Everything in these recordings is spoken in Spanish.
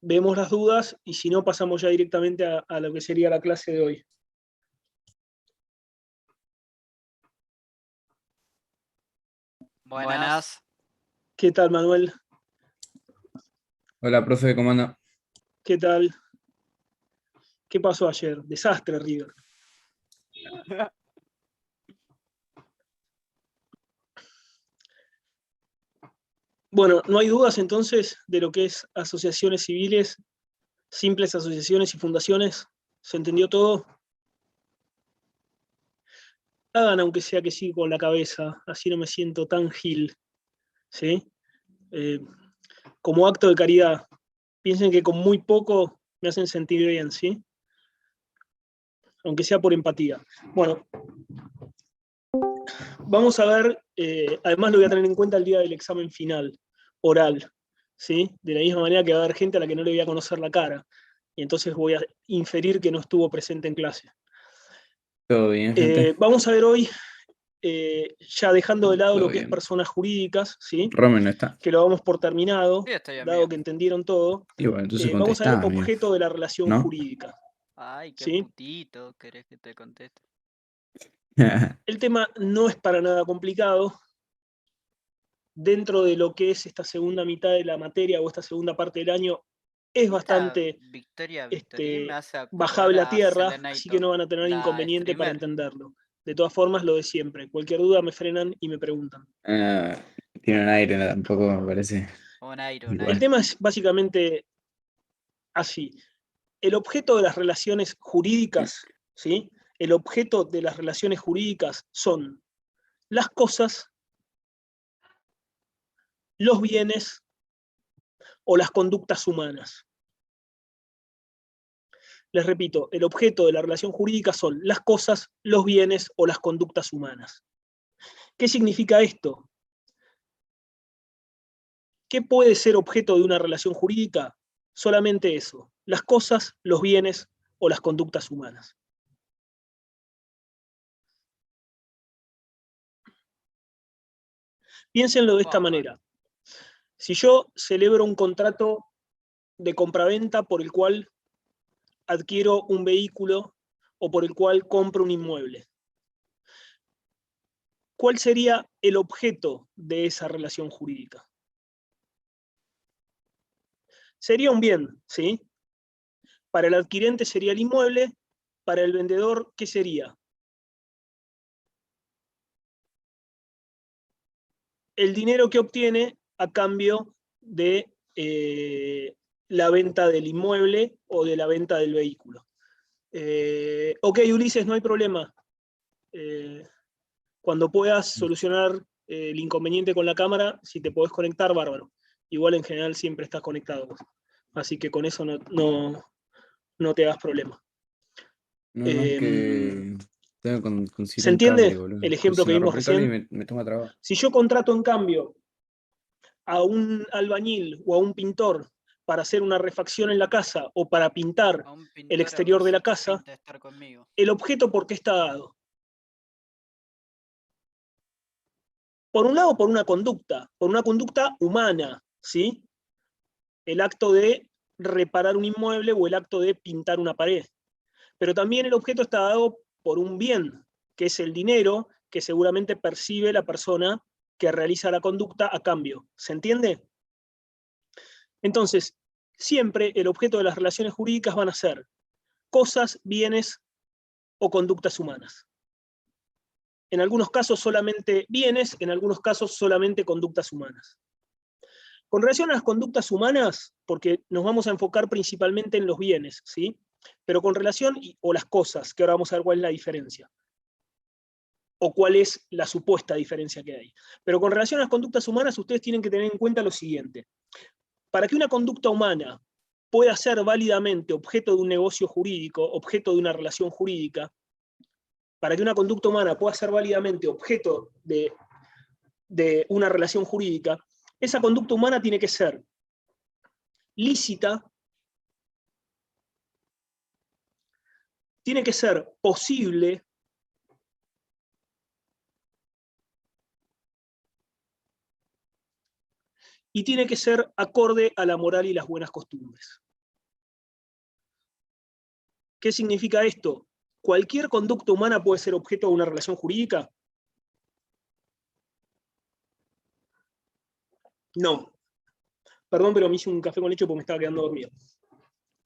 vemos las dudas y si no pasamos ya directamente a lo que sería la clase de hoy. Buenas. ¿Qué tal, Manuel? Hola, profe, ¿cómo anda? ¿Qué tal? ¿Qué pasó ayer? Desastre, River. Bueno, no hay dudas entonces de lo que es asociaciones civiles, simples asociaciones y fundaciones. ¿Se entendió todo? Hagan aunque sea que sí con la cabeza, así no me siento tan gil, ¿sí? Como acto de caridad. Piensen que con muy poco me hacen sentir bien, ¿sí? Aunque sea por empatía. Bueno, vamos a ver, además lo voy a tener en cuenta el día del examen final, oral, ¿sí? De la misma manera que va a haber gente a la que no le voy a conocer la cara, y entonces voy a inferir que no estuvo presente en clase. ¿Todo bien, gente? Vamos a ver hoy, ya dejando de lado Todo lo que es bien. personas jurídicas, ¿sí? Romy no está. Que lo damos por terminado, Sí, estoy dado amigo. que entendieron todo. Y bueno, entonces Vamos a ver contestá, amigo. objeto de la relación ¿No? jurídica. Ay, qué ¿Sí? putito querés que te conteste. El tema no es para nada complicado. Dentro de lo que es esta segunda mitad de la materia o esta segunda parte del año, es Esta bastante Victoria Victorín me hace acordar bajable a a tierra, así que Selenator, no van a tener la inconveniente para streamer. entenderlo. De todas formas, lo de siempre. Cualquier duda me frenan y me preguntan. Tiene un aire, no, tampoco me parece. Un aire, un El Igual. aire. tema es básicamente así. El objeto de las relaciones jurídicas, ¿sí? El objeto de las relaciones jurídicas son las cosas, los bienes o las conductas humanas. Les repito, el objeto de la relación jurídica son las cosas, los bienes o las conductas humanas. ¿Qué significa esto? ¿Qué puede ser objeto de una relación jurídica? Solamente eso, las cosas, los bienes o las conductas humanas. Piénsenlo de esta manera. Si yo celebro un contrato de compraventa por el cual adquiero un vehículo o por el cual compro un inmueble, ¿cuál sería el objeto de esa relación jurídica? Sería un bien, ¿sí? Para el adquirente sería el inmueble, para el vendedor, ¿qué sería? El dinero que obtiene a cambio de la venta del inmueble o de la venta del vehículo. Ok, Ulises, no hay problema. Cuando puedas solucionar el inconveniente con la cámara, si te podés conectar, bárbaro. Igual en general siempre estás conectado. Así que con eso no te hagas problema. No, es que tengo que conseguir ¿Se un cable, entiende boludo. el Pues ejemplo se que me vimos rompe el cable y recién? me toma trabajo. Si yo contrato en cambio a un albañil o a un pintor para hacer una refacción en la casa o para pintar A un el pintor a exterior ver de la si te casa, pinta estar conmigo. el objeto ¿por qué está dado? Por un lado, por una conducta humana, ¿sí? El acto de reparar un inmueble o el acto de pintar una pared. Pero también el objeto está dado por un bien, que es el dinero que seguramente percibe la persona que realiza la conducta a cambio. ¿Se entiende? Entonces, siempre el objeto de las relaciones jurídicas van a ser cosas, bienes o conductas humanas. En algunos casos solamente bienes, en algunos casos solamente conductas humanas. Con relación a las conductas humanas, porque nos vamos a enfocar principalmente en los bienes, ¿sí? Pero con relación, o las cosas, que ahora vamos a ver cuál es la diferencia, o cuál es la supuesta diferencia que hay. Pero con relación a las conductas humanas, ustedes tienen que tener en cuenta lo siguiente. Para que una conducta humana pueda ser válidamente objeto de un negocio jurídico, objeto de una relación jurídica, para que una conducta humana pueda ser válidamente objeto de una relación jurídica, esa conducta humana tiene que ser lícita, tiene que ser posible y tiene que ser acorde a la moral y las buenas costumbres. ¿Qué significa esto? ¿Cualquier conducta humana puede ser objeto de una relación jurídica? No. Perdón, pero me hice un café con leche porque me estaba quedando dormido.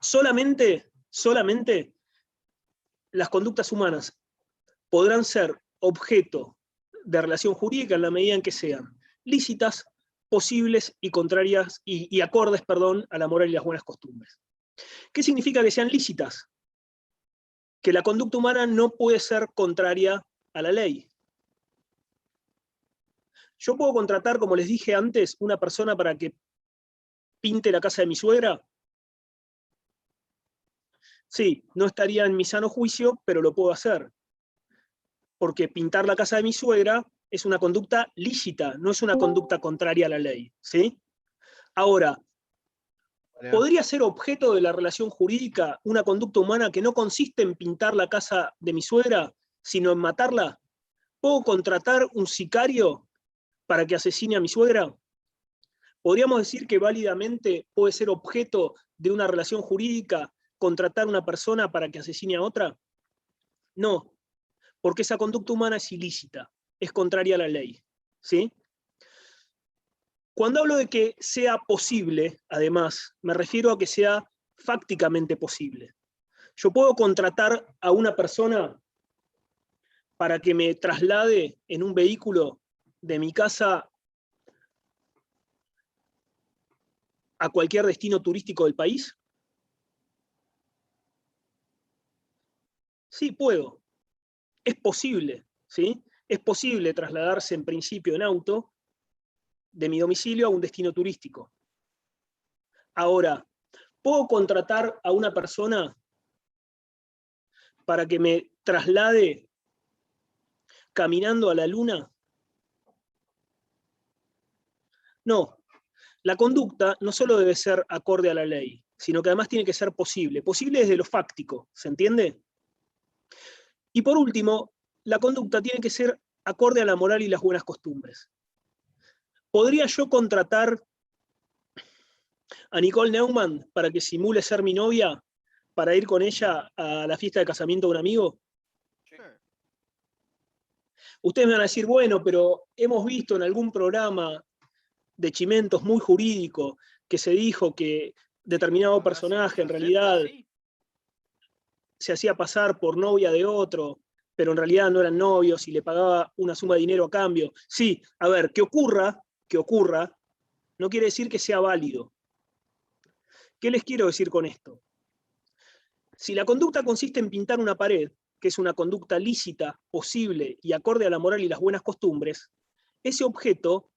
Solamente las conductas humanas podrán ser objeto de relación jurídica en la medida en que sean lícitas, posibles y contrarias y acordes, a la moral y las buenas costumbres. ¿Qué significa que sean lícitas? Que la conducta humana no puede ser contraria a la ley. Yo puedo contratar, como les dije antes, una persona para que pinte la casa de mi suegra. Sí, no estaría en mi sano juicio, pero lo puedo hacer. Porque pintar la casa de mi suegra es una conducta lícita, no es una conducta contraria a la ley, ¿sí? Ahora, ¿podría ser objeto de la relación jurídica una conducta humana que no consiste en pintar la casa de mi suegra, sino en matarla? ¿Puedo contratar un sicario para que asesine a mi suegra? ¿Podríamos decir que válidamente puede ser objeto de una relación jurídica contratar a una persona para que asesine a otra? No, porque esa conducta humana es ilícita, es contraria a la ley, ¿sí? Cuando hablo de que sea posible, además, me refiero a que sea fácticamente posible. Yo puedo contratar a una persona para que me traslade en un vehículo de mi casa a cualquier destino turístico del país. Sí, puedo. Es posible, ¿sí? Es posible trasladarse en principio en auto de mi domicilio a un destino turístico. Ahora, ¿puedo contratar a una persona para que me traslade caminando a la luna? No. La conducta no solo debe ser acorde a la ley, sino que además tiene que ser posible. Posible desde lo fáctico, ¿se entiende? Y por último, la conducta tiene que ser acorde a la moral y las buenas costumbres. ¿Podría yo contratar a Nicole Neumann para que simule ser mi novia, para ir con ella a la fiesta de casamiento de un amigo? Ustedes me van a decir, bueno, pero hemos visto en algún programa de Chimentos muy jurídico que se dijo que determinado personaje en realidad se hacía pasar por novia de otro, pero en realidad no eran novios y le pagaba una suma de dinero a cambio. Sí, a ver, que ocurra, no quiere decir que sea válido. ¿Qué les quiero decir con esto? Si la conducta consiste en pintar una pared, que es una conducta lícita, posible y acorde a la moral y las buenas costumbres, ese objeto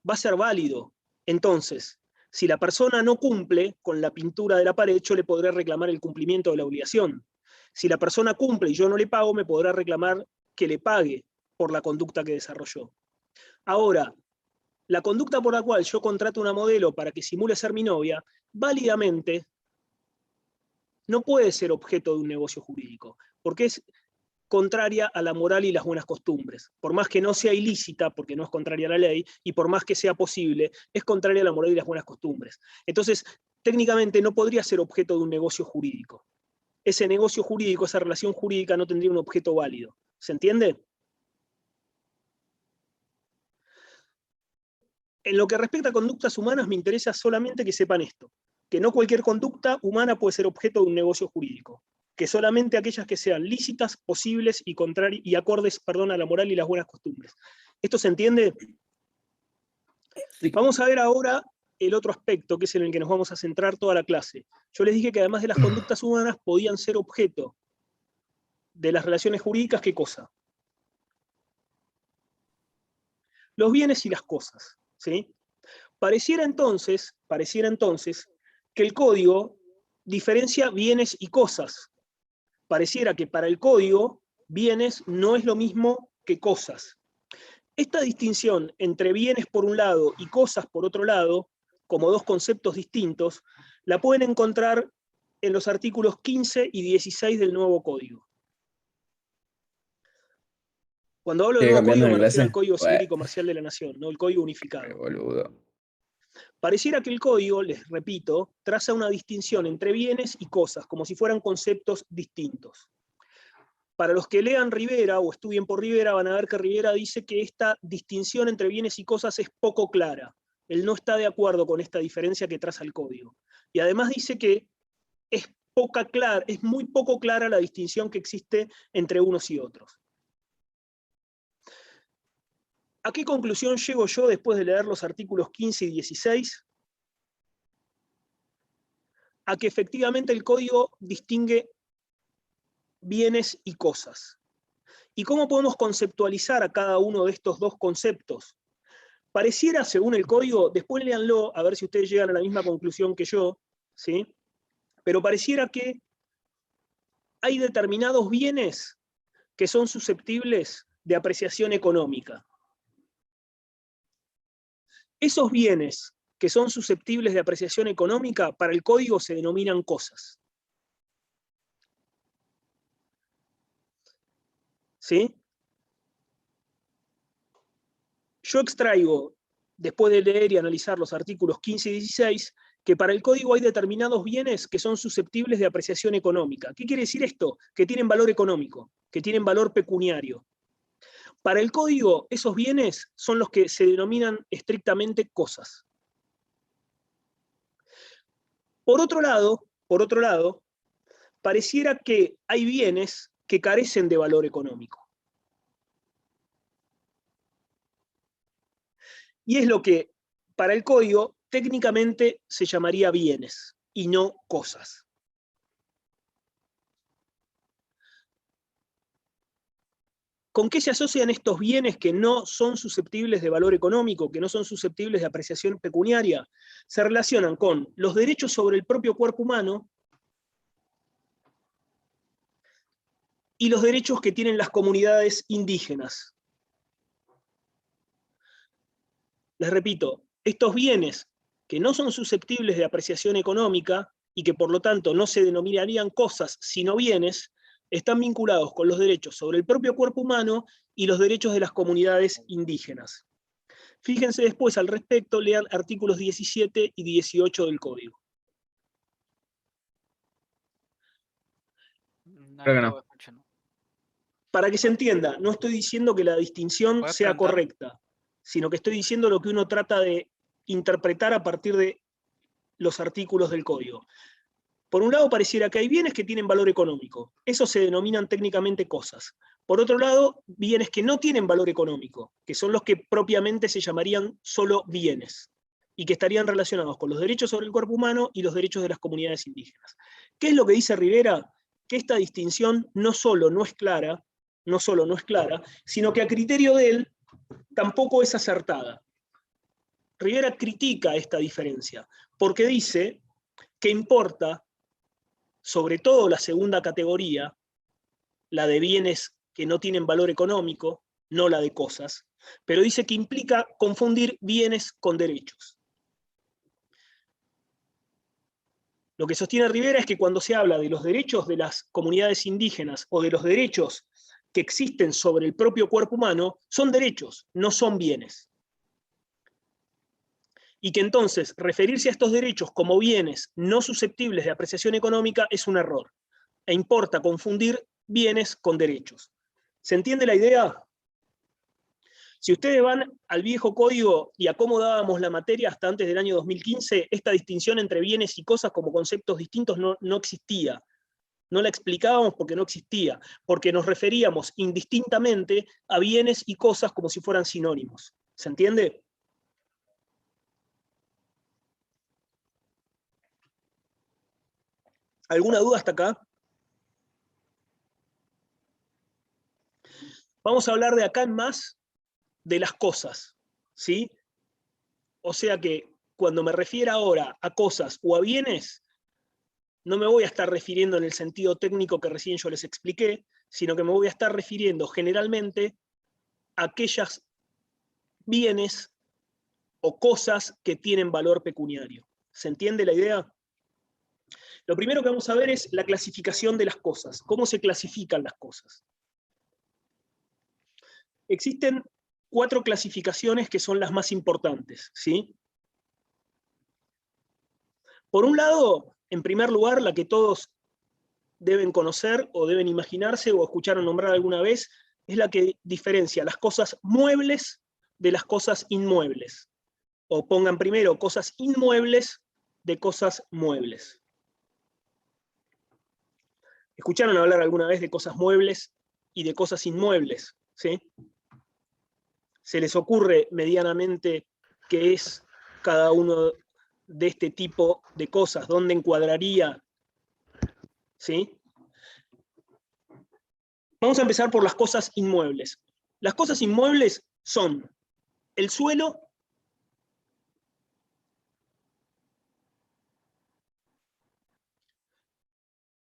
va a ser válido. Entonces, si la persona no cumple con la pintura de la pared, yo le podré reclamar el cumplimiento de la obligación. Si la persona cumple y yo no le pago, me podrá reclamar que le pague por la conducta que desarrolló. Ahora, la conducta por la cual yo contrato una modelo para que simule ser mi novia, válidamente no puede ser objeto de un negocio jurídico, porque es contraria a la moral y las buenas costumbres. Por más que no sea ilícita, porque no es contraria a la ley, y por más que sea posible, es contraria a la moral y las buenas costumbres. Entonces, técnicamente no podría ser objeto de un negocio jurídico. Ese negocio jurídico, esa relación jurídica no tendría un objeto válido. ¿Se entiende? En lo que respecta a conductas humanas, me interesa solamente que sepan esto, que no cualquier conducta humana puede ser objeto de un negocio jurídico, que solamente aquellas que sean lícitas, posibles y acordes a la moral y las buenas costumbres. ¿Esto se entiende? Sí. Vamos a ver ahora el otro aspecto, que es en el que nos vamos a centrar toda la clase. Yo les dije que además de las conductas humanas podían ser objeto de las relaciones jurídicas, ¿qué cosa? Los bienes y las cosas, ¿sí? Pareciera entonces que el código diferencia bienes y cosas. Pareciera que para el código, bienes no es lo mismo que cosas. Esta distinción entre bienes por un lado y cosas por otro lado, como dos conceptos distintos, la pueden encontrar en los artículos 15 y 16 del nuevo código. Cuando hablo del nuevo código me refiero al Código Civil y Comercial de la Nación, no el Código Unificado. Boludo. Pareciera que el código, les repito, traza una distinción entre bienes y cosas, como si fueran conceptos distintos. Para los que lean Rivera o estudien por Rivera, van a ver que Rivera dice que esta distinción entre bienes y cosas es poco clara. Él no está de acuerdo con esta diferencia que traza el código. Y además dice que es muy poco clara la distinción que existe entre unos y otros. ¿A qué conclusión llego yo después de leer los artículos 15 y 16? A que efectivamente el código distingue bienes y cosas. ¿Y cómo podemos conceptualizar a cada uno de estos dos conceptos? Pareciera, según el código, después léanlo, a ver si ustedes llegan a la misma conclusión que yo, ¿sí? Pero pareciera que hay determinados bienes que son susceptibles de apreciación económica. Esos bienes que son susceptibles de apreciación económica, para el código se denominan cosas. ¿Sí? Yo extraigo, después de leer y analizar los artículos 15 y 16, que para el código hay determinados bienes que son susceptibles de apreciación económica. ¿Qué quiere decir esto? Que tienen valor económico, que tienen valor pecuniario. Para el código, esos bienes son los que se denominan estrictamente cosas. Por otro lado, pareciera que hay bienes que carecen de valor económico. Y es lo que, para el código, técnicamente se llamaría bienes, y no cosas. ¿Con qué se asocian estos bienes que no son susceptibles de valor económico, que no son susceptibles de apreciación pecuniaria? Se relacionan con los derechos sobre el propio cuerpo humano y los derechos que tienen las comunidades indígenas. Les repito, estos bienes que no son susceptibles de apreciación económica y que por lo tanto no se denominarían cosas sino bienes, están vinculados con los derechos sobre el propio cuerpo humano y los derechos de las comunidades indígenas. Fíjense después al respecto, lean artículos 17 y 18 del Código. Creo que no. Para que se entienda, no estoy diciendo que la distinción sea correcta, sino que estoy diciendo lo que uno trata de interpretar a partir de los artículos del Código. Por un lado, pareciera que hay bienes que tienen valor económico. Esos se denominan técnicamente cosas. Por otro lado, bienes que no tienen valor económico, que son los que propiamente se llamarían solo bienes, y que estarían relacionados con los derechos sobre el cuerpo humano y los derechos de las comunidades indígenas. ¿Qué es lo que dice Rivera? Que esta distinción no solo no es clara, sino que a criterio de él tampoco es acertada. Rivera critica esta diferencia, porque dice que importa sobre todo la segunda categoría, la de bienes que no tienen valor económico, no la de cosas, pero dice que implica confundir bienes con derechos. Lo que sostiene Rivera es que cuando se habla de los derechos de las comunidades indígenas o de los derechos que existen sobre el propio cuerpo humano, son derechos, no son bienes. Y que entonces referirse a estos derechos como bienes no susceptibles de apreciación económica es un error. E importa confundir bienes con derechos. ¿Se entiende la idea? Si ustedes van al viejo código y a cómo dábamos la materia hasta antes del año 2015, esta distinción entre bienes y cosas como conceptos distintos no existía. No la explicábamos porque no existía, porque nos referíamos indistintamente a bienes y cosas como si fueran sinónimos. ¿Se entiende? ¿Alguna duda hasta acá? Vamos a hablar de acá en más de las cosas, ¿sí? O sea que cuando me refiero ahora a cosas o a bienes, no me voy a estar refiriendo en el sentido técnico que recién yo les expliqué, sino que me voy a estar refiriendo generalmente a aquellos bienes o cosas que tienen valor pecuniario. ¿Se entiende la idea? Lo primero que vamos a ver es la clasificación de las cosas. ¿Cómo se clasifican las cosas? Existen 4 clasificaciones que son las más importantes, ¿sí? Por un lado, en primer lugar, la que todos deben conocer o deben imaginarse o escucharon nombrar alguna vez, es la que diferencia las cosas muebles de las cosas inmuebles. O pongan primero cosas inmuebles de cosas muebles. ¿Escucharon hablar alguna vez de cosas muebles y de cosas inmuebles? ¿Sí? ¿Se les ocurre medianamente qué es cada uno de este tipo de cosas? ¿Dónde encuadraría? ¿Sí? Vamos a empezar por las cosas inmuebles. Las cosas inmuebles son el suelo,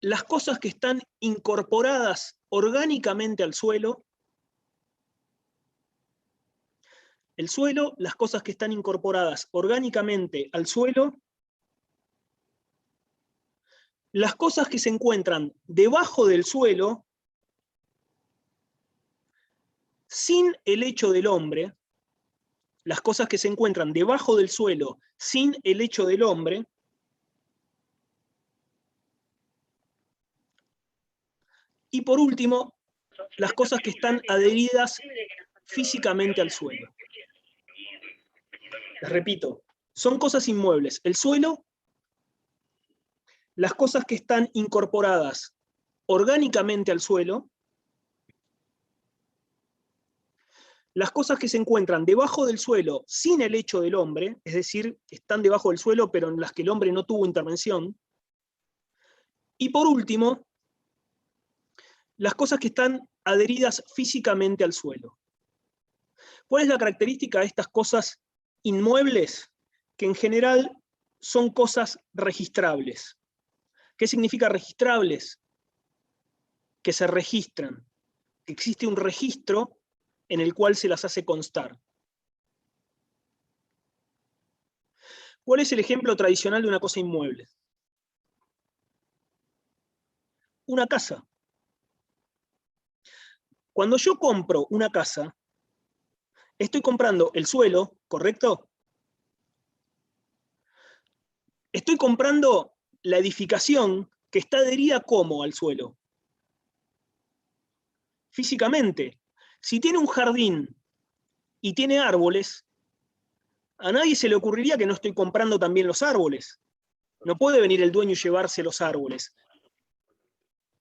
las cosas que están incorporadas orgánicamente al suelo, el suelo, las cosas que están incorporadas orgánicamente al suelo, las cosas que se encuentran debajo del suelo, sin el hecho del hombre, las cosas que se encuentran debajo del suelo, sin el hecho del hombre, y por último, las cosas que están adheridas físicamente al suelo. Les repito, son cosas inmuebles. El suelo, las cosas que están incorporadas orgánicamente al suelo, las cosas que se encuentran debajo del suelo sin el hecho del hombre, es decir, están debajo del suelo pero en las que el hombre no tuvo intervención, y por último, las cosas que están adheridas físicamente al suelo. ¿Cuál es la característica de estas cosas inmuebles? Que en general son cosas registrables. ¿Qué significa registrables? Que se registran. Que existe un registro en el cual se las hace constar. ¿Cuál es el ejemplo tradicional de una cosa inmueble? Una casa. Cuando yo compro una casa, estoy comprando el suelo, ¿correcto? Estoy comprando la edificación que está adherida ¿cómo al suelo? Físicamente. Si tiene un jardín y tiene árboles, a nadie se le ocurriría que no estoy comprando también los árboles. No puede venir el dueño y llevarse los árboles.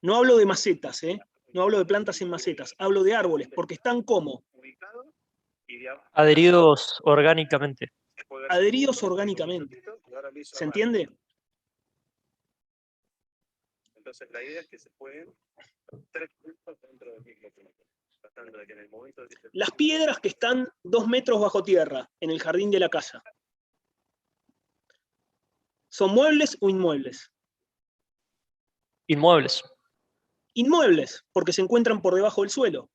No hablo de macetas, no hablo de plantas en macetas, hablo de árboles, porque están ¿cómo? Adheridos orgánicamente. Adheridos orgánicamente. ¿Se entiende? Entonces la idea es que se jueguen 3 puntos dentro del mismo punto. Las piedras que están 2 metros bajo tierra en el jardín de la casa, ¿son muebles o inmuebles? Inmuebles. Inmuebles, porque se encuentran por debajo del suelo.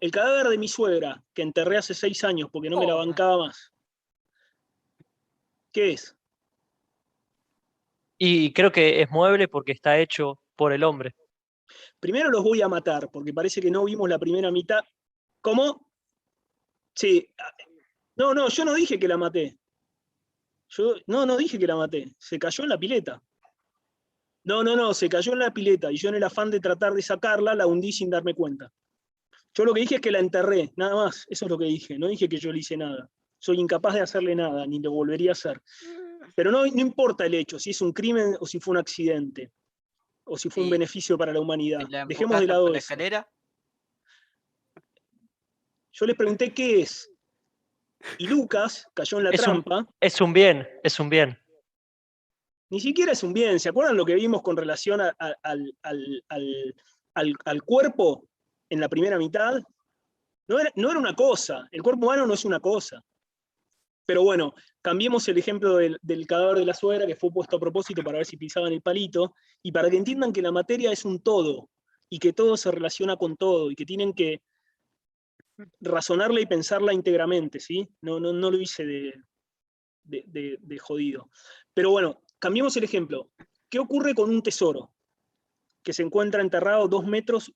El cadáver de mi suegra, que enterré hace 6 años porque no me la bancaba más, ¿qué es? Y creo que es mueble porque está hecho por el hombre. Primero los voy a matar, porque parece que no vimos la primera mitad. ¿Cómo? Sí. No, yo no dije que la maté. No dije que la maté. Se cayó en la pileta. No, se cayó en la pileta y yo en el afán de tratar de sacarla, la hundí sin darme cuenta. Yo lo que dije es que la enterré, nada más. Eso es lo que dije. No dije que yo le hice nada. Soy incapaz de hacerle nada, ni lo volvería a hacer. Pero no importa el hecho, si es un crimen o si fue un accidente, o si fue un beneficio para la humanidad. Dejemos de lado eso. ¿Escalera? Yo les pregunté qué es. Y Lucas cayó en la trampa. Es un bien, es un bien. Ni siquiera es un bien. ¿Se acuerdan lo que vimos con relación al cuerpo en la primera mitad? No era una cosa. El cuerpo humano no es una cosa. Pero bueno, cambiemos el ejemplo del cadáver de la suegra, que fue puesto a propósito para ver si pisaban el palito, y para que entiendan que la materia es un todo, y que todo se relaciona con todo, y que tienen que razonarla y pensarla íntegramente, ¿sí? No lo hice de jodido. Pero bueno, cambiemos el ejemplo. ¿Qué ocurre con un tesoro que se encuentra enterrado 2 metros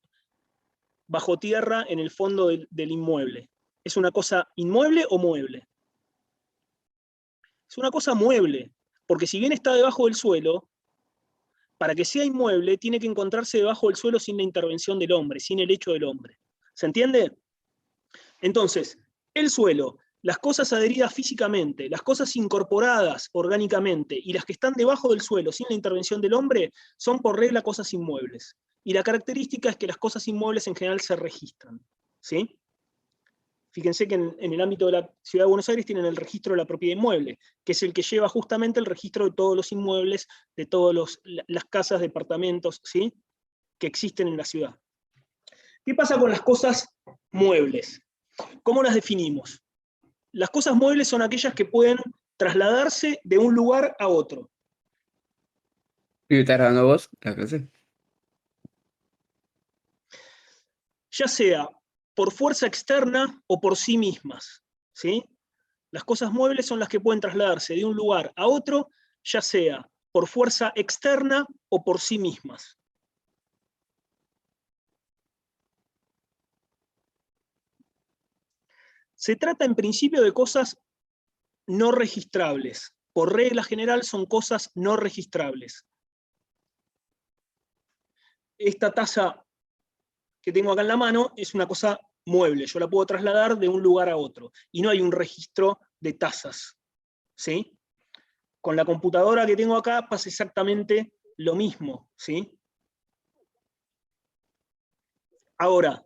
bajo tierra en el fondo del inmueble? ¿Es una cosa inmueble o mueble? Es una cosa mueble, porque si bien está debajo del suelo, para que sea inmueble tiene que encontrarse debajo del suelo sin la intervención del hombre, sin el hecho del hombre. ¿Se entiende? Entonces, el suelo, las cosas adheridas físicamente, las cosas incorporadas orgánicamente y las que están debajo del suelo sin la intervención del hombre son por regla cosas inmuebles. Y la característica es que las cosas inmuebles en general se registran. ¿Sí? Fíjense que en el ámbito de la Ciudad de Buenos Aires tienen el registro de la propiedad inmueble, que es el que lleva justamente el registro de todos los inmuebles, de todas las casas, departamentos, ¿sí?, que existen en la ciudad. ¿Qué pasa con las cosas muebles? ¿Cómo las definimos? Las cosas muebles son aquellas que pueden trasladarse de un lugar a otro. ¿Y estás grabando vos la clase? Ya sea por fuerza externa o por sí mismas, ¿sí? Las cosas muebles son las que pueden trasladarse de un lugar a otro, ya sea por fuerza externa o por sí mismas. Se trata en principio de cosas no registrables. Por regla general son cosas no registrables. Esta taza que tengo acá en la mano es una cosa mueble, yo la puedo trasladar de un lugar a otro, y no hay un registro de tazas, ¿sí? Con la computadora que tengo acá pasa exactamente lo mismo, ¿sí? Ahora,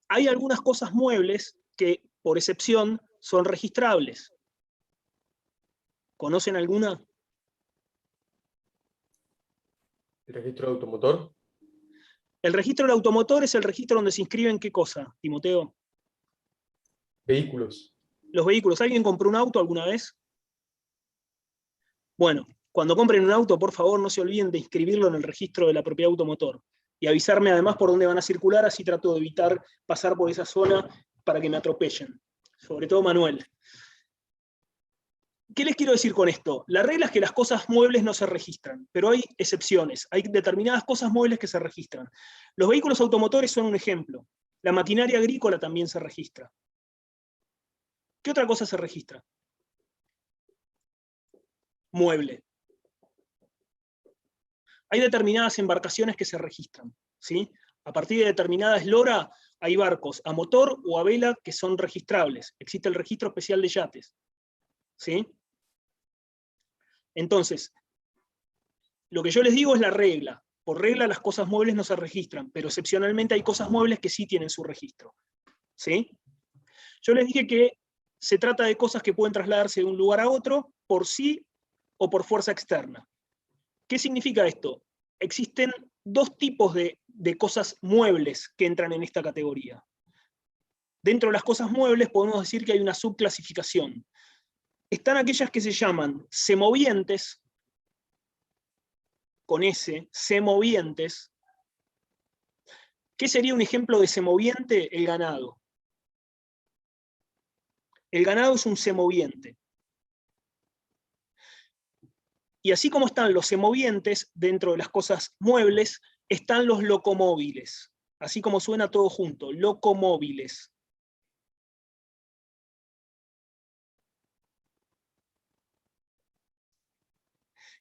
hay algunas cosas muebles que, por excepción, son registrables. ¿Conocen alguna? ¿El registro de automotor? El registro del automotor es el registro donde se inscriben ¿qué cosa, Timoteo? Vehículos. Los vehículos. ¿Alguien compró un auto alguna vez? Bueno, cuando compren un auto, por favor, no se olviden de inscribirlo en el registro de la propiedad automotor. Y avisarme además por dónde van a circular, así trato de evitar pasar por esa zona para que me atropellen. Sobre todo Manuel. ¿Qué les quiero decir con esto? La regla es que las cosas muebles no se registran, pero hay excepciones. Hay determinadas cosas muebles que se registran. Los vehículos automotores son un ejemplo. La maquinaria agrícola también se registra. ¿Qué otra cosa se registra? Mueble. Hay determinadas embarcaciones que se registran, ¿sí? A partir de determinada eslora hay barcos a motor o a vela que son registrables. Existe el registro especial de yates, ¿sí? Entonces, lo que yo les digo es la regla. Por regla las cosas muebles no se registran, pero excepcionalmente hay cosas muebles que sí tienen su registro, ¿sí? Yo les dije que se trata de cosas que pueden trasladarse de un lugar a otro por sí o por fuerza externa. ¿Qué significa esto? Existen dos tipos de cosas muebles que entran en esta categoría. Dentro de las cosas muebles podemos decir que hay una subclasificación. Están aquellas que se llaman semovientes, con S, semovientes. ¿Qué sería un ejemplo de semoviente? El ganado. El ganado es un semoviente. Y así como están los semovientes, dentro de las cosas muebles, están los locomóviles. Así como suena todo junto, locomóviles.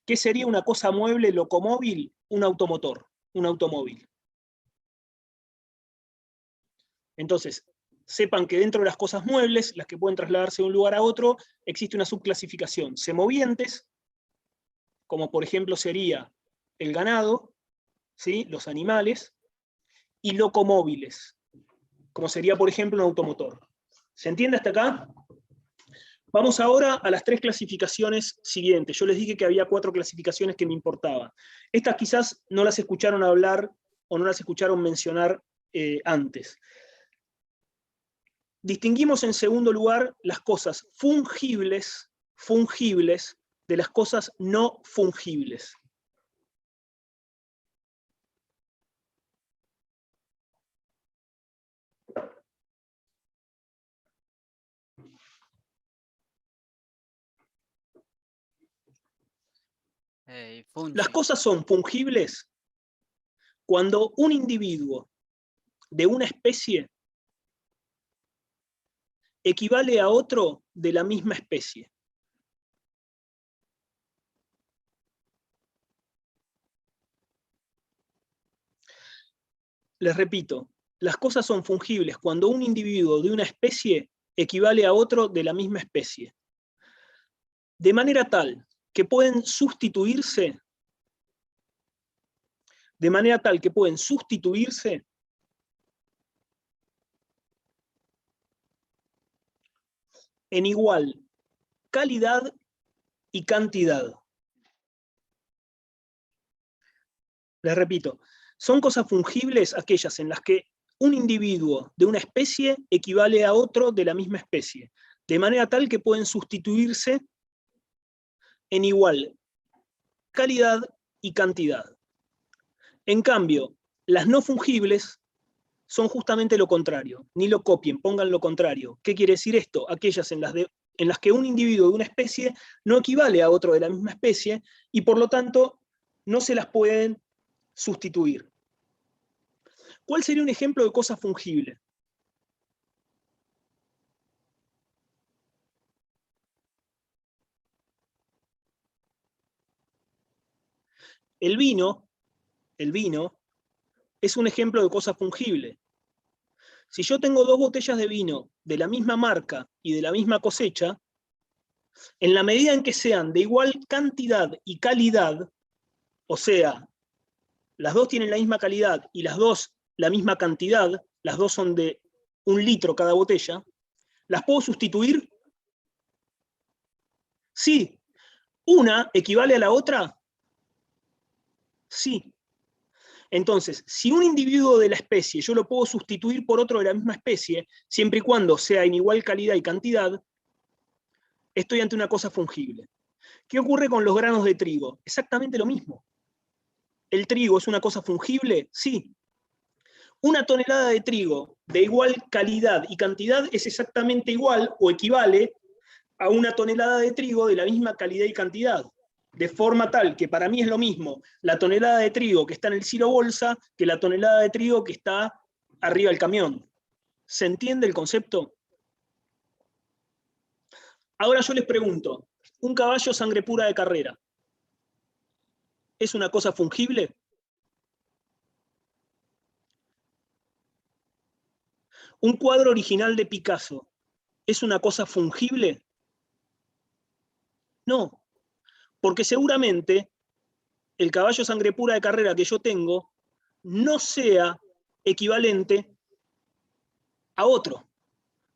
¿Qué sería una cosa mueble locomóvil? Un automotor, un automóvil. Entonces, sepan que dentro de las cosas muebles, las que pueden trasladarse de un lugar a otro, existe una subclasificación. Semovientes, como por ejemplo sería el ganado, ¿sí?, los animales, y locomóviles, como sería por ejemplo un automotor. ¿Se entiende hasta acá? Vamos ahora a las tres clasificaciones siguientes. Yo les dije que había 4 clasificaciones que me importaban. Estas quizás no las escucharon hablar o no las escucharon mencionar antes. Distinguimos en segundo lugar las cosas fungibles de las cosas no fungibles. Las cosas son fungibles cuando un individuo de una especie equivale a otro de la misma especie. les repito, las cosas son fungibles cuando un individuo de una especie equivale a otro de la misma especie. De manera tal que pueden sustituirse, en igual calidad y cantidad. Les repito, son cosas fungibles aquellas en las que un individuo de una especie equivale a otro de la misma especie, de manera tal que pueden sustituirse en igual calidad y cantidad. En cambio, las no fungibles son justamente lo contrario. Ni lo copien, pongan lo contrario. ¿Qué quiere decir esto? Aquellas en las que un individuo de una especie no equivale a otro de la misma especie y por lo tanto no se las pueden sustituir. ¿Cuál sería un ejemplo de cosa fungible? El vino es un ejemplo de cosa fungible. Si yo tengo 2 botellas de vino de la misma marca y de la misma cosecha, en la medida en que sean de igual cantidad y calidad, o sea, las 2 tienen la misma calidad y las 2 la misma cantidad, las 2 son de 1 litro cada botella, ¿las puedo sustituir? Sí. ¿Una equivale a la otra? Sí. Entonces, si un individuo de la especie yo lo puedo sustituir por otro de la misma especie, siempre y cuando sea en igual calidad y cantidad, estoy ante una cosa fungible. ¿Qué ocurre con los granos de trigo? Exactamente lo mismo. ¿El trigo es una cosa fungible? Sí. Una tonelada de trigo de igual calidad y cantidad es exactamente igual o equivale a una tonelada de trigo de la misma calidad y cantidad. De forma tal que para mí es lo mismo la tonelada de trigo que está en el silo bolsa que la tonelada de trigo que está arriba del camión. ¿Se entiende el concepto? Ahora yo les pregunto, ¿un caballo sangre pura de carrera es una cosa fungible? ¿Un cuadro original de Picasso es una cosa fungible? No, porque seguramente el caballo sangre pura de carrera que yo tengo no sea equivalente a otro,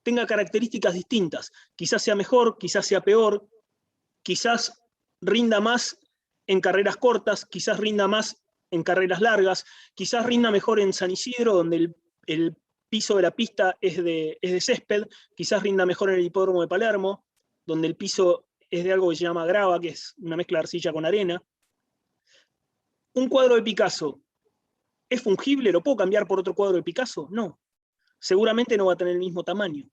tenga características distintas, quizás sea mejor, quizás sea peor, quizás rinda más en carreras cortas, quizás rinda más en carreras largas, quizás rinda mejor en San Isidro, donde el piso de la pista es de césped, quizás rinda mejor en el hipódromo de Palermo, donde el piso es de algo que se llama grava, que es una mezcla de arcilla con arena. ¿Un cuadro de Picasso es fungible? ¿Lo puedo cambiar por otro cuadro de Picasso? No. Seguramente no va a tener el mismo tamaño,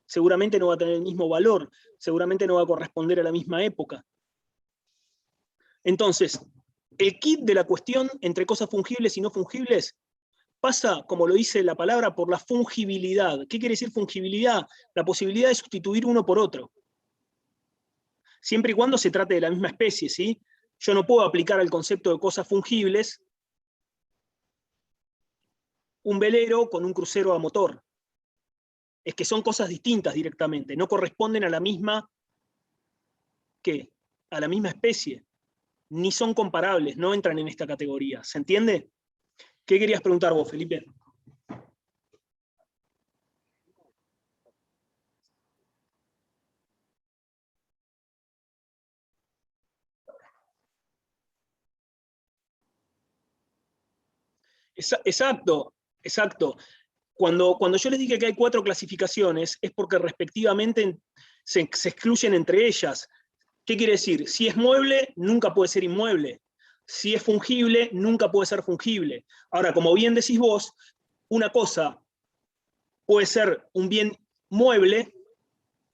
seguramente no va a tener el mismo valor, seguramente no va a corresponder a la misma época. Entonces, el kit de la cuestión entre cosas fungibles y no fungibles pasa, como lo dice la palabra, por la fungibilidad. ¿Qué quiere decir fungibilidad? La posibilidad de sustituir uno por otro. Siempre y cuando se trate de la misma especie, ¿sí? Yo no puedo aplicar al concepto de cosas fungibles un velero con un crucero a motor. Es que son cosas distintas directamente, no corresponden a la misma, ¿qué? A la misma especie, ni son comparables, no entran en esta categoría. ¿Se entiende? ¿Qué querías preguntar vos, Felipe? Exacto, exacto. Cuando yo les dije que hay 4 clasificaciones, es porque respectivamente se excluyen entre ellas. ¿Qué quiere decir? Si es mueble, nunca puede ser inmueble. Si es fungible, nunca puede ser fungible. Ahora, como bien decís vos, una cosa puede ser un bien mueble,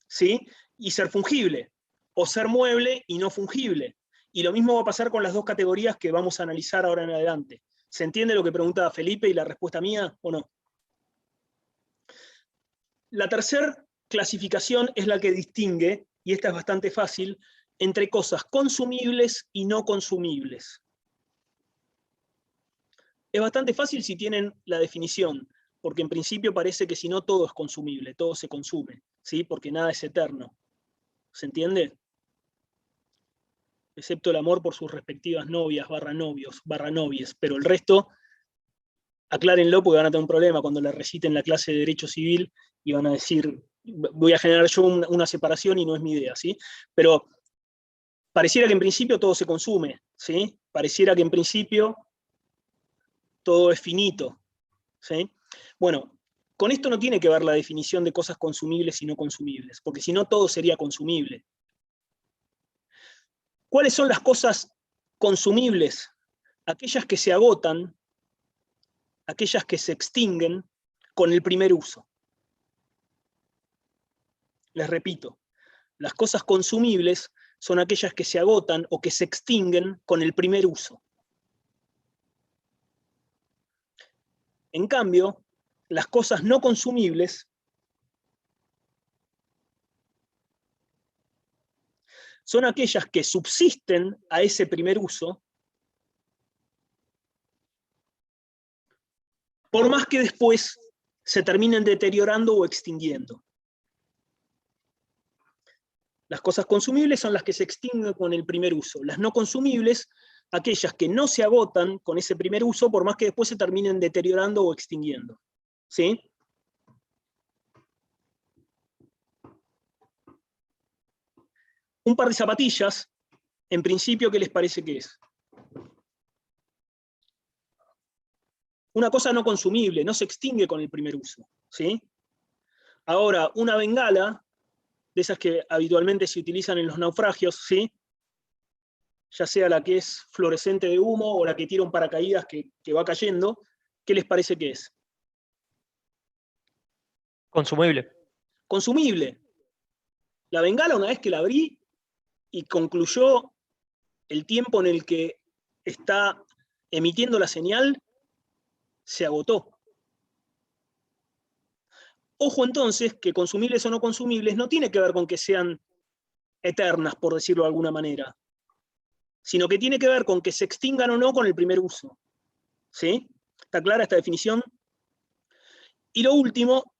¿sí? Y ser fungible. O ser mueble y no fungible. Y lo mismo va a pasar con las 2 categorías que vamos a analizar ahora en adelante. ¿Se entiende lo que preguntaba Felipe y la respuesta mía o no? La tercera clasificación es la que distingue, y esta es bastante fácil, entre cosas consumibles y no consumibles. Es bastante fácil si tienen la definición, porque en principio parece que si no todo es consumible, todo se consume, ¿sí? Porque nada es eterno. ¿Se entiende? Excepto el amor por sus respectivas novias, novios, novies, pero el resto, aclárenlo porque van a tener un problema cuando le reciten la clase de Derecho Civil y van a decir, voy a generar yo una separación y no es mi idea, ¿sí? Pero pareciera que en principio todo se consume, ¿sí? Pareciera que en principio todo es finito, ¿sí? Bueno, con esto no tiene que ver la definición de cosas consumibles y no consumibles, porque si no todo sería consumible. ¿Cuáles son las cosas consumibles? Aquellas que se agotan, aquellas que se extinguen con el primer uso. Les repito, las cosas consumibles son aquellas que se agotan o que se extinguen con el primer uso. En cambio, las cosas no consumibles son aquellas que subsisten a ese primer uso, por más que después se terminen deteriorando o extinguiendo. Las cosas consumibles son las que se extinguen con el primer uso. Las no consumibles, aquellas que no se agotan con ese primer uso, por más que después se terminen deteriorando o extinguiendo. ¿Sí? Un par de zapatillas, en principio, ¿qué les parece que es? Una cosa no consumible, no se extingue con el primer uso. ¿Sí? Ahora, una bengala, de esas que habitualmente se utilizan en los naufragios, ¿sí? Ya sea la que es fluorescente de humo o la que tira un paracaídas que va cayendo, ¿qué les parece que es? Consumible. Consumible. La bengala, una vez que la abrí y concluyó el tiempo en el que está emitiendo la señal, se agotó. Ojo entonces que consumibles o no consumibles no tiene que ver con que sean eternas, por decirlo de alguna manera, sino que tiene que ver con que se extingan o no con el primer uso. ¿Sí? ¿Está clara esta definición? Y lo último,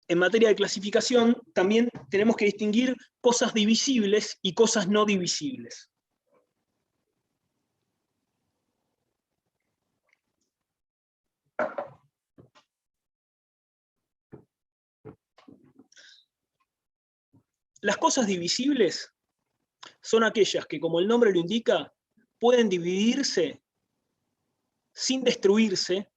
en materia de clasificación, también tenemos que distinguir cosas divisibles y cosas no divisibles. Las cosas divisibles son aquellas que, como el nombre lo indica, pueden dividirse sin destruirse,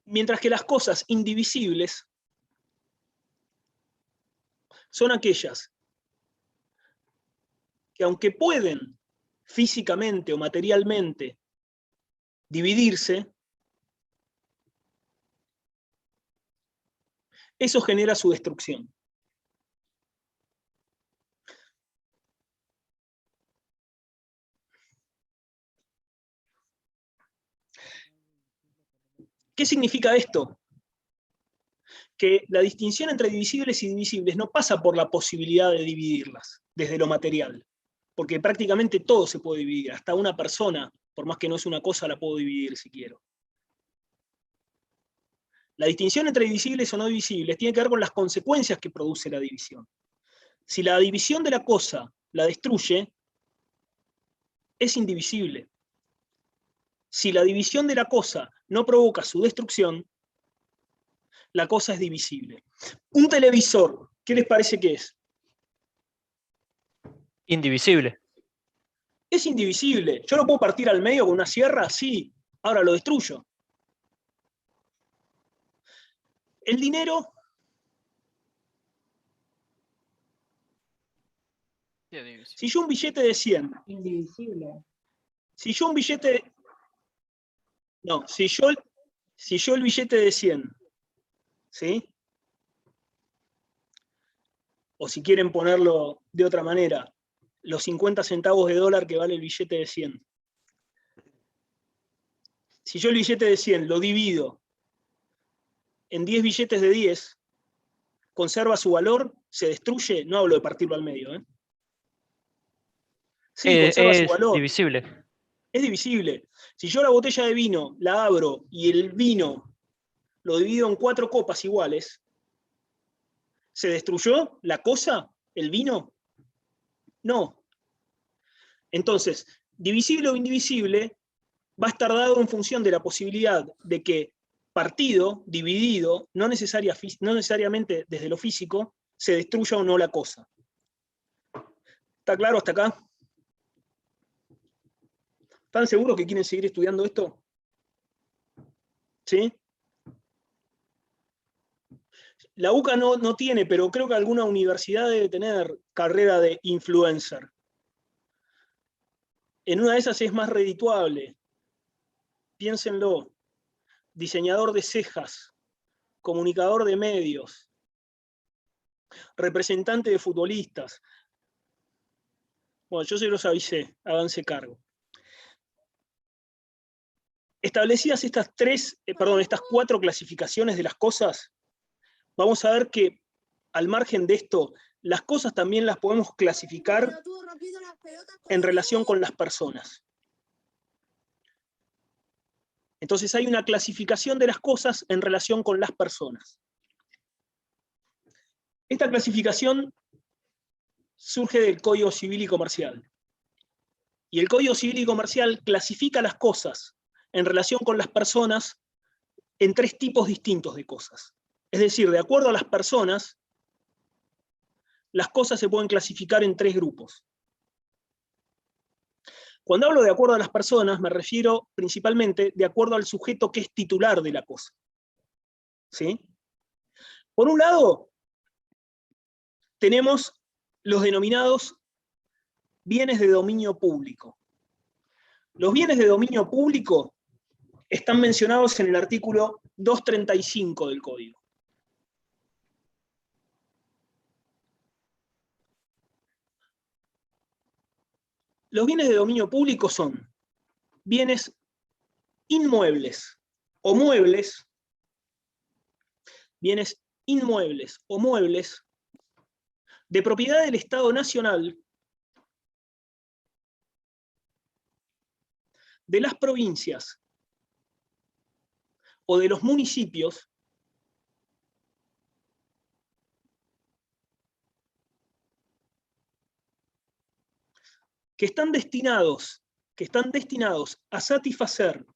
mientras que las cosas indivisibles son aquellas que, aunque pueden físicamente o materialmente dividirse, eso genera su destrucción. ¿Qué significa esto? Que la distinción entre divisibles y divisibles no pasa por la posibilidad de dividirlas desde lo material, porque prácticamente todo se puede dividir, hasta una persona, por más que no es una cosa, la puedo dividir si quiero. La distinción entre divisibles o no divisibles tiene que ver con las consecuencias que produce la división. Si la división de la cosa la destruye, es indivisible. Si la división de la cosa no provoca su destrucción, la cosa es divisible. Un televisor, ¿qué les parece que es? Indivisible. Es indivisible. ¿Yo lo puedo partir al medio con una sierra? Sí. Ahora lo destruyo. El dinero... Si yo un billete de 100... Indivisible. Si yo un billete de... No, si yo el billete de 100, ¿sí? O si quieren ponerlo de otra manera, los 50 centavos de dólar que vale el billete de 100. Si yo el billete de 100 lo divido en 10 billetes de 10, conserva su valor, se destruye, no hablo de partirlo al medio. Sí, conserva su valor. Es divisible. Es divisible. Si yo la botella de vino la abro y el vino lo divido en 4 copas iguales, ¿se destruyó la cosa, el vino? No. Entonces, divisible o indivisible va a estar dado en función de la posibilidad de que partido, dividido, no necesariamente desde lo físico, se destruya o no la cosa. ¿Está claro hasta acá? ¿Están seguros que quieren seguir estudiando esto? ¿Sí? La UCA no tiene, pero creo que alguna universidad debe tener carrera de influencer. En una de esas es más redituable. Piénsenlo. Diseñador de cejas, comunicador de medios, representante de futbolistas. Bueno, yo se los avisé, háganse cargo. Establecidas estas 4 clasificaciones de las cosas, vamos a ver que al margen de esto, las cosas también las podemos clasificar en relación con las personas. Entonces hay una clasificación de las cosas en relación con las personas. Esta clasificación surge del Código Civil y Comercial. Y el Código Civil y Comercial clasifica las cosas en relación con las personas en 3 tipos distintos de cosas. Es decir, de acuerdo a las personas, las cosas se pueden clasificar en 3 grupos. Cuando hablo de acuerdo a las personas, me refiero principalmente de acuerdo al sujeto que es titular de la cosa. ¿Sí? Por un lado, tenemos los denominados bienes de dominio público. Los bienes de dominio público están mencionados en el artículo 235 del Código. Los bienes de dominio público son bienes inmuebles o muebles, bienes inmuebles o muebles de propiedad del Estado Nacional, de las provincias o de los municipios que están destinados a satisfacer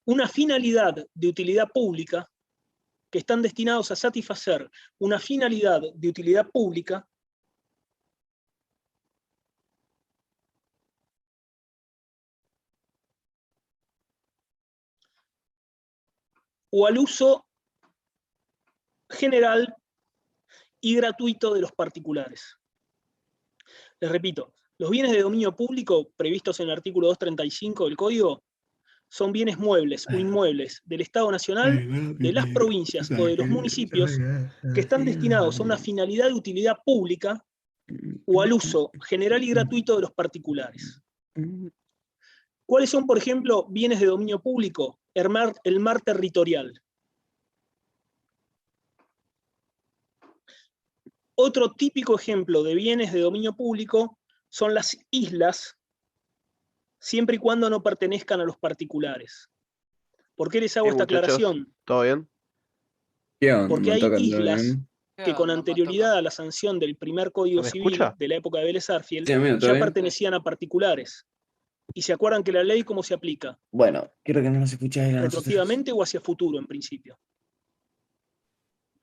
una finalidad de utilidad pública, o al uso general y gratuito de los particulares. Les repito, los bienes de dominio público previstos en el artículo 235 del Código son bienes muebles o inmuebles del Estado Nacional, de las provincias o de los municipios que están destinados a una finalidad de utilidad pública o al uso general y gratuito de los particulares. ¿Cuáles son, por ejemplo, bienes de dominio público? El mar territorial. Otro típico ejemplo de bienes de dominio público son las islas, siempre y cuando no pertenezcan a los particulares. ¿Por qué les hago esta aclaración? ¿Todo bien? Porque hay islas que con anterioridad a la sanción del primer Código Civil de la época de Vélez Arfiel ya pertenecían a particulares. ¿Y se acuerdan que la ley cómo se aplica? Bueno, quiero que no nos escucháis. ¿Retroactivamente o hacia futuro en principio?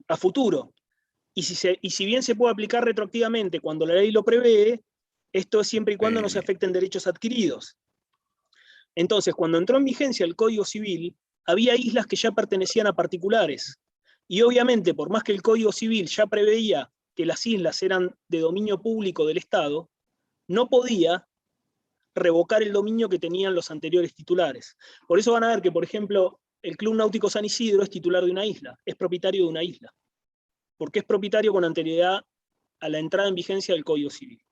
A futuro. Y si bien se puede aplicar retroactivamente cuando la ley lo prevé, esto es siempre y cuando no se afecten derechos adquiridos. Entonces, cuando entró en vigencia el Código Civil, había islas que ya pertenecían a particulares. Y obviamente, por más que el Código Civil ya preveía que las islas eran de dominio público del Estado, no podía revocar el dominio que tenían los anteriores titulares. Por eso van a ver que, por ejemplo, el Club Náutico San Isidro es titular de una isla, es propietario de una isla, porque es propietario con anterioridad a la entrada en vigencia del Código Civil.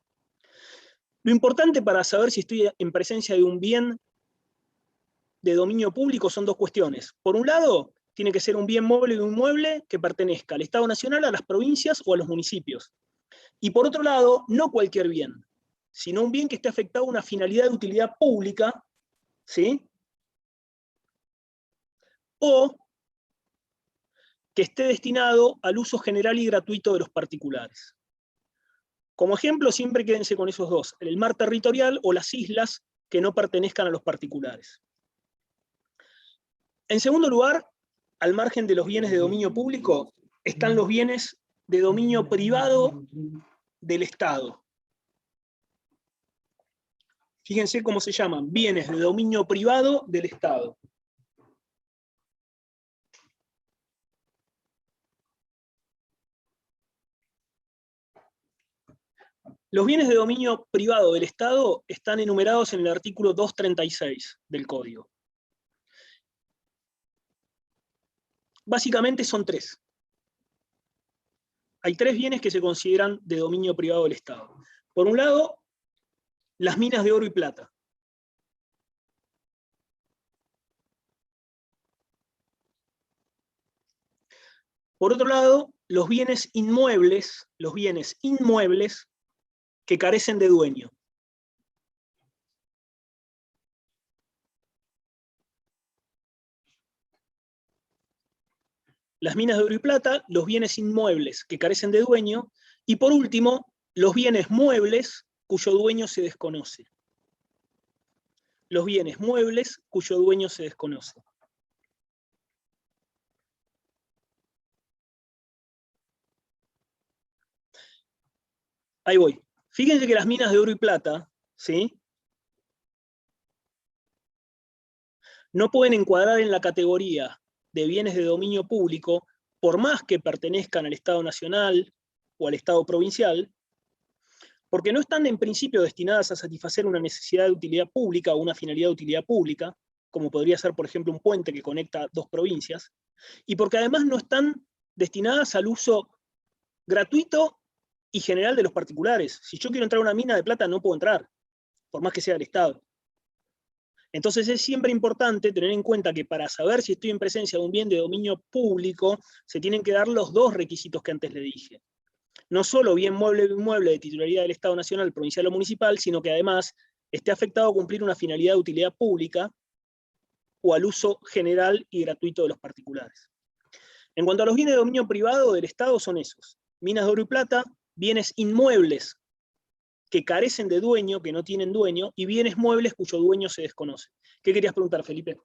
Lo importante para saber si estoy en presencia de un bien de dominio público son dos cuestiones. Por un lado, tiene que ser un bien móvil y un inmueble que pertenezca al Estado Nacional, a las provincias o a los municipios. Y por otro lado, no cualquier bien, sino un bien que esté afectado a una finalidad de utilidad pública, ¿sí? O que esté destinado al uso general y gratuito de los particulares. Como ejemplo, siempre quédense con esos dos, el mar territorial o las islas que no pertenezcan a los particulares. En segundo lugar, al margen de los bienes de dominio público, están los bienes de dominio privado del Estado. Fíjense cómo se llaman, bienes de dominio privado del Estado. Los bienes de dominio privado del Estado están enumerados en el artículo 236 del Código. Básicamente son tres. Hay tres bienes que se consideran de dominio privado del Estado. Por un lado, las minas de oro y plata. Por otro lado, los bienes inmuebles que carecen de dueño. Las minas de oro y plata, los bienes inmuebles que carecen de dueño, y por último, los bienes muebles cuyo dueño se desconoce. Los bienes muebles cuyo dueño se desconoce. Ahí voy. Fíjense que las minas de oro y plata, ¿sí?, no pueden encuadrar en la categoría de bienes de dominio público, por más que pertenezcan al Estado Nacional o al Estado Provincial, porque no están en principio destinadas a satisfacer una necesidad de utilidad pública o una finalidad de utilidad pública, como podría ser, por ejemplo, un puente que conecta dos provincias, y porque además no están destinadas al uso gratuito y general de los particulares. Si yo quiero entrar a una mina de plata, no puedo entrar, por más que sea del Estado. Entonces es siempre importante tener en cuenta que para saber si estoy en presencia de un bien de dominio público, se tienen que dar los dos requisitos que antes le dije. No solo bien mueble o inmueble de titularidad del Estado Nacional, provincial o municipal, sino que además esté afectado a cumplir una finalidad de utilidad pública o al uso general y gratuito de los particulares. En cuanto a los bienes de dominio privado del Estado, son esos: minas de oro y plata, bienes inmuebles que carecen de dueño, que no tienen dueño, y bienes muebles cuyo dueño se desconoce. ¿Qué querías preguntar, Felipe?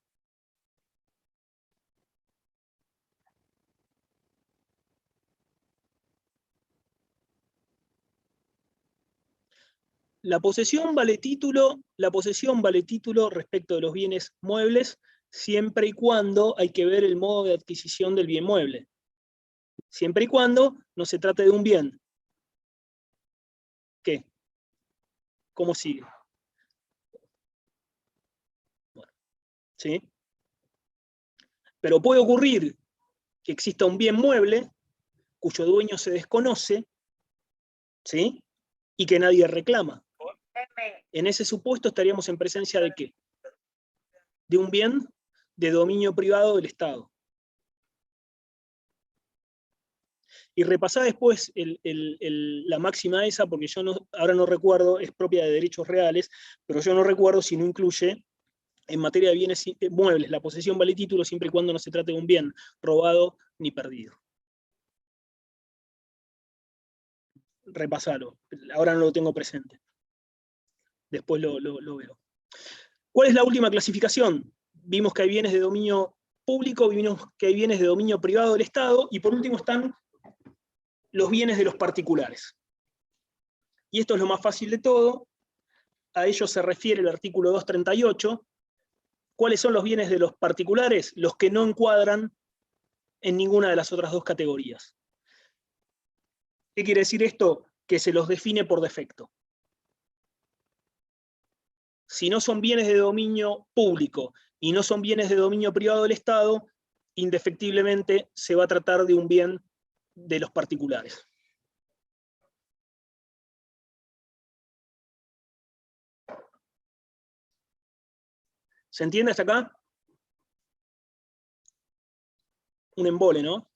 La posesión vale título respecto de los bienes muebles, siempre y cuando hay que ver el modo de adquisición del bien mueble. Siempre y cuando no se trate de un bien. ¿Qué? ¿Cómo sigue? Bueno, ¿sí? Pero puede ocurrir que exista un bien mueble cuyo dueño se desconoce, ¿sí?, y que nadie reclama. En ese supuesto estaríamos en presencia de ¿qué? De un bien de dominio privado del Estado. Y repasá después la máxima esa, porque yo ahora no recuerdo, es propia de derechos reales, pero yo no recuerdo si no incluye, en materia de bienes muebles, la posesión vale título siempre y cuando no se trate de un bien robado ni perdido. Repasalo, ahora no lo tengo presente. Después lo veo. ¿Cuál es la última clasificación? Vimos que hay bienes de dominio público, vimos que hay bienes de dominio privado del Estado, y por último están los bienes de los particulares. Y esto es lo más fácil de todo, a ello se refiere el artículo 238. ¿Cuáles son los bienes de los particulares? Los que no encuadran en ninguna de las otras dos categorías. ¿Qué quiere decir esto? Que se los define por defecto. Si no son bienes de dominio público y no son bienes de dominio privado del Estado, indefectiblemente se va a tratar de un bien de los particulares. ¿Se entiende hasta acá? un embole, ¿no?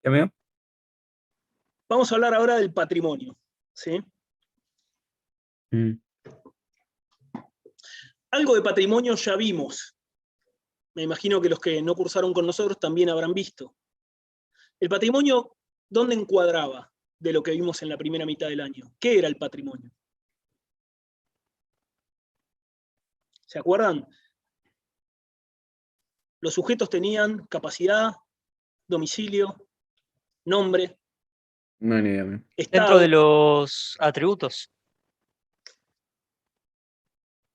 ¿Ya veo? Vamos a hablar ahora del patrimonio, ¿sí? Algo de patrimonio ya vimos. Me imagino que los que no cursaron con nosotros también habrán visto. El patrimonio, ¿dónde encuadraba de lo que vimos en la primera mitad del año? ¿Qué era el patrimonio? ¿Se acuerdan? Los sujetos tenían capacidad, domicilio, nombre, No, ni idea. estado. Dentro de los atributos.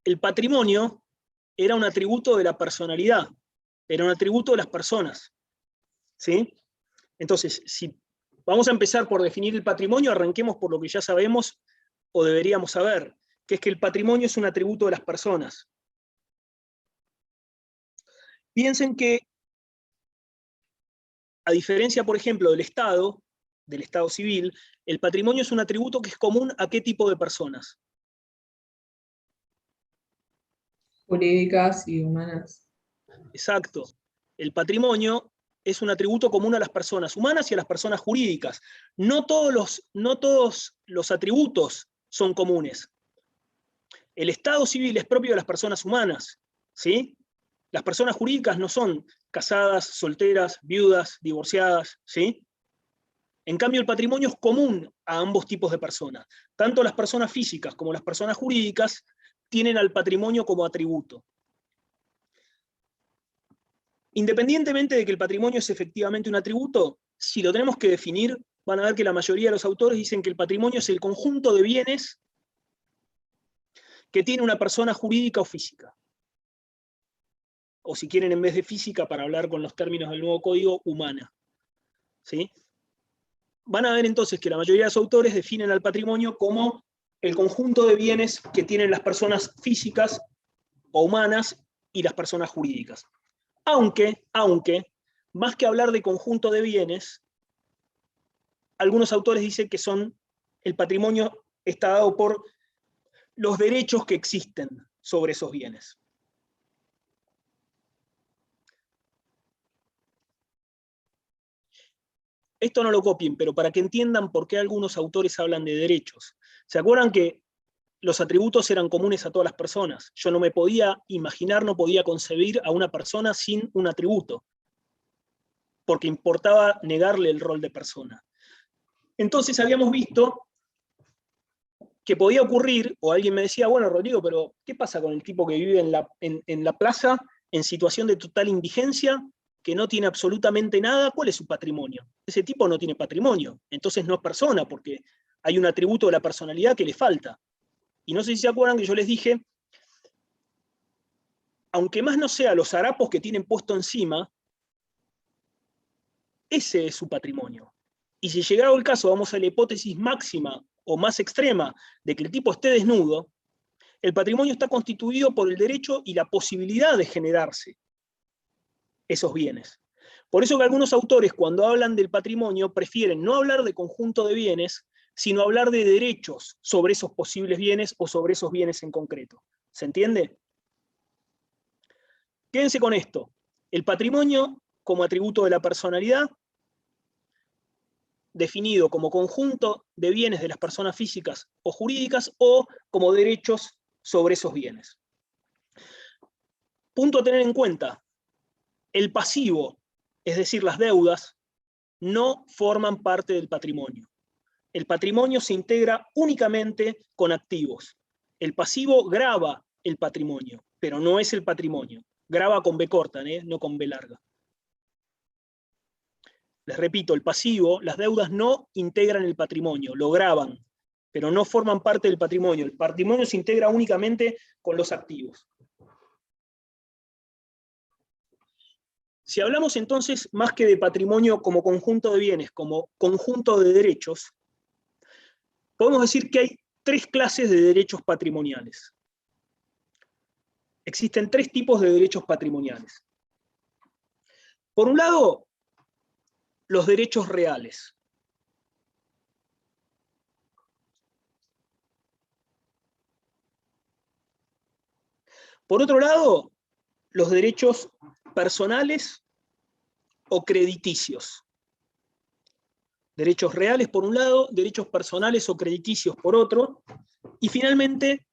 El patrimonio era un atributo de la personalidad, era un atributo de las personas. ¿Sí? Entonces, si vamos a empezar por definir el patrimonio, arranquemos por lo que ya sabemos o deberíamos saber, que es que el patrimonio es un atributo de las personas. Piensen que, a diferencia, por ejemplo, del Estado civil, el patrimonio es un atributo que es común a ¿qué tipo de personas? Jurídicas y humanas. Exacto. El patrimonio es un atributo común a las personas humanas y a las personas jurídicas. No todos los atributos son comunes. El Estado civil es propio de las personas humanas, ¿sí? Las personas jurídicas no son casadas, solteras, viudas, divorciadas, ¿sí? En cambio, el patrimonio es común a ambos tipos de personas. Tanto las personas físicas como las personas jurídicas tienen al patrimonio como atributo. Independientemente de que el patrimonio es efectivamente un atributo, si lo tenemos que definir, van a ver que la mayoría de los autores dicen que el patrimonio es el conjunto de bienes que tiene una persona jurídica o física. O si quieren, en vez de física, para hablar con los términos del nuevo código, humana. ¿Sí? Van a ver entonces que la mayoría de los autores definen al patrimonio como el conjunto de bienes que tienen las personas físicas o humanas y las personas jurídicas. Aunque, más que hablar de conjunto de bienes, algunos autores dicen que el patrimonio está dado por los derechos que existen sobre esos bienes. Esto no lo copien, pero para que entiendan por qué algunos autores hablan de derechos. ¿Se acuerdan que los atributos eran comunes a todas las personas? Yo no me podía imaginar, no podía concebir a una persona sin un atributo, porque importaba negarle el rol de persona. Entonces habíamos visto que podía ocurrir, o alguien me decía, bueno, Rodrigo, pero ¿qué pasa con el tipo que vive en la plaza en situación de total indigencia, que no tiene absolutamente nada? ¿Cuál es su patrimonio? Ese tipo no tiene patrimonio, entonces no es persona, porque hay un atributo de la personalidad que le falta. Y no sé si se acuerdan que yo les dije, aunque más no sea los harapos que tienen puesto encima, ese es su patrimonio. Y si llegado el caso vamos a la hipótesis máxima o más extrema de que el tipo esté desnudo, el patrimonio está constituido por el derecho y la posibilidad de generarse esos bienes. Por eso que algunos autores, cuando hablan del patrimonio, prefieren no hablar de conjunto de bienes, sino hablar de derechos sobre esos posibles bienes o sobre esos bienes en concreto. ¿Se entiende? Quédense con esto. El patrimonio como atributo de la personalidad, definido como conjunto de bienes de las personas físicas o jurídicas o como derechos sobre esos bienes. Punto a tener en cuenta. El pasivo, es decir, las deudas, no forman parte del patrimonio. El patrimonio se integra únicamente con activos. El pasivo grava el patrimonio, pero no es el patrimonio. Grava con B corta, no con B larga. Les repito, el pasivo, las deudas no integran el patrimonio, lo gravan, pero no forman parte del patrimonio. El patrimonio se integra únicamente con los activos. Si hablamos entonces más que de patrimonio como conjunto de bienes, como conjunto de derechos, podemos decir que hay tres clases de derechos patrimoniales. Existen tres tipos de derechos patrimoniales. Por un lado, los derechos reales. Por otro lado, los derechos personales o crediticios. Derechos reales por un lado, derechos personales o crediticios por otro, y finalmente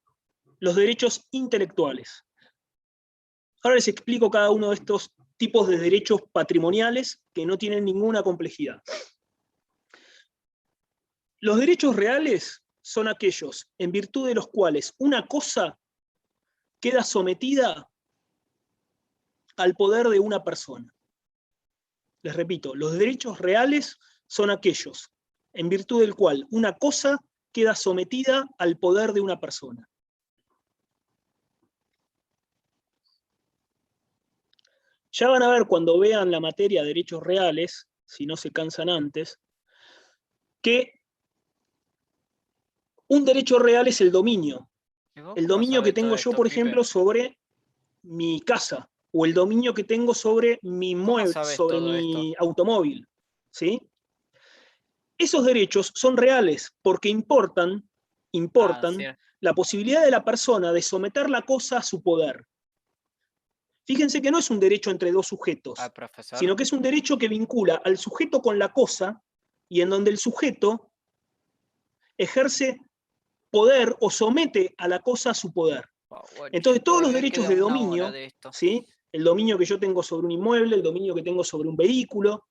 los derechos intelectuales. Ahora les explico cada uno de estos tipos de derechos patrimoniales que no tienen ninguna complejidad. Los derechos reales son aquellos en virtud de los cuales una cosa queda sometida al poder de una persona. Les repito, los derechos reales son aquellos en virtud del cual una cosa queda sometida al poder de una persona. Ya van a ver cuando vean la materia de derechos reales, si no se cansan antes, que un derecho real es el dominio. El dominio que tengo yo, por ejemplo, sobre mi casa, o el dominio que tengo sobre mi inmueble, sobre mi automóvil. ¿Sí? Esos derechos son reales porque importan la posibilidad de la persona de someter la cosa a su poder. Fíjense que no es un derecho entre dos sujetos, sino que es un derecho que vincula al sujeto con la cosa y en donde el sujeto ejerce poder o somete a la cosa a su poder. Entonces todos los derechos de dominio, ¿sí? El dominio que yo tengo sobre un inmueble, el dominio que tengo sobre un vehículo,